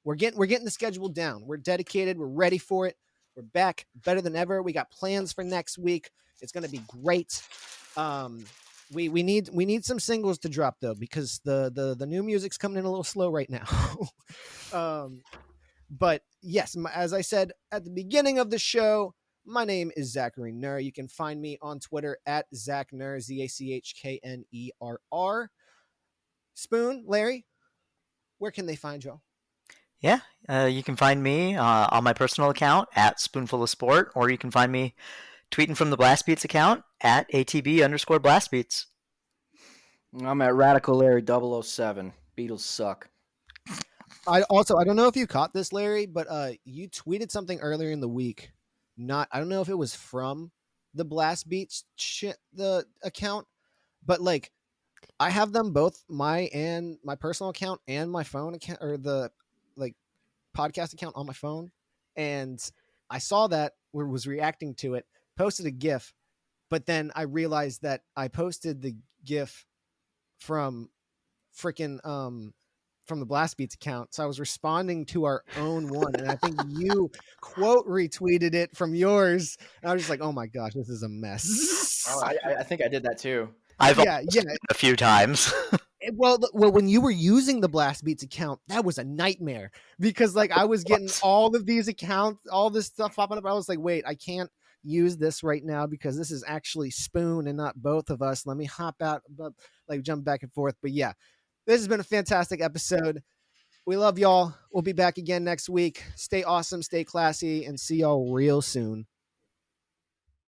[SPEAKER 1] We're getting the schedule down. We're dedicated. We're ready for it. We're back better than ever. We got plans for next week. It's going to be great. we need some singles to drop though, because the new music's coming in a little slow right now. um, but yes, as I said at the beginning of the show, my name is Zachary Nur. You can find me on Twitter at Zach Nur, ZACHKNERR. Spoon, Larry, where can they find y'all?
[SPEAKER 2] Yeah, you can find me on my personal account at Spoonful of Sport, or you can find me tweeting from the Blast Beats account at ATB_Blastbeats.
[SPEAKER 3] I'm at Radical Larry 007. Beatles suck.
[SPEAKER 1] I don't know if you caught this, Larry, but you tweeted something earlier in the week. I don't know if it was from the Blast Beats the account, but like I have them both, my personal account and my phone account, or the like podcast account on my phone, and I saw that, or was reacting to it, posted a GIF, but then I realized that I posted the GIF from freaking from the Blast Beats account. So I was responding to our own one, and I think you quote retweeted it from yours. And I was just like, oh my gosh, this is a mess.
[SPEAKER 3] Oh, I think I did that too.
[SPEAKER 2] I've
[SPEAKER 1] yeah.
[SPEAKER 2] a few times.
[SPEAKER 1] Well, when you were using the Blast Beats account, that was a nightmare, because like I was getting all of these accounts, all this stuff popping up. I was like, wait, I can't use this right now because this is actually Spoon and not both of us. Let me hop out, but like jump back and forth. But yeah, this has been a fantastic episode. We love y'all. We'll be back again next week. Stay awesome, stay classy, and see y'all real soon.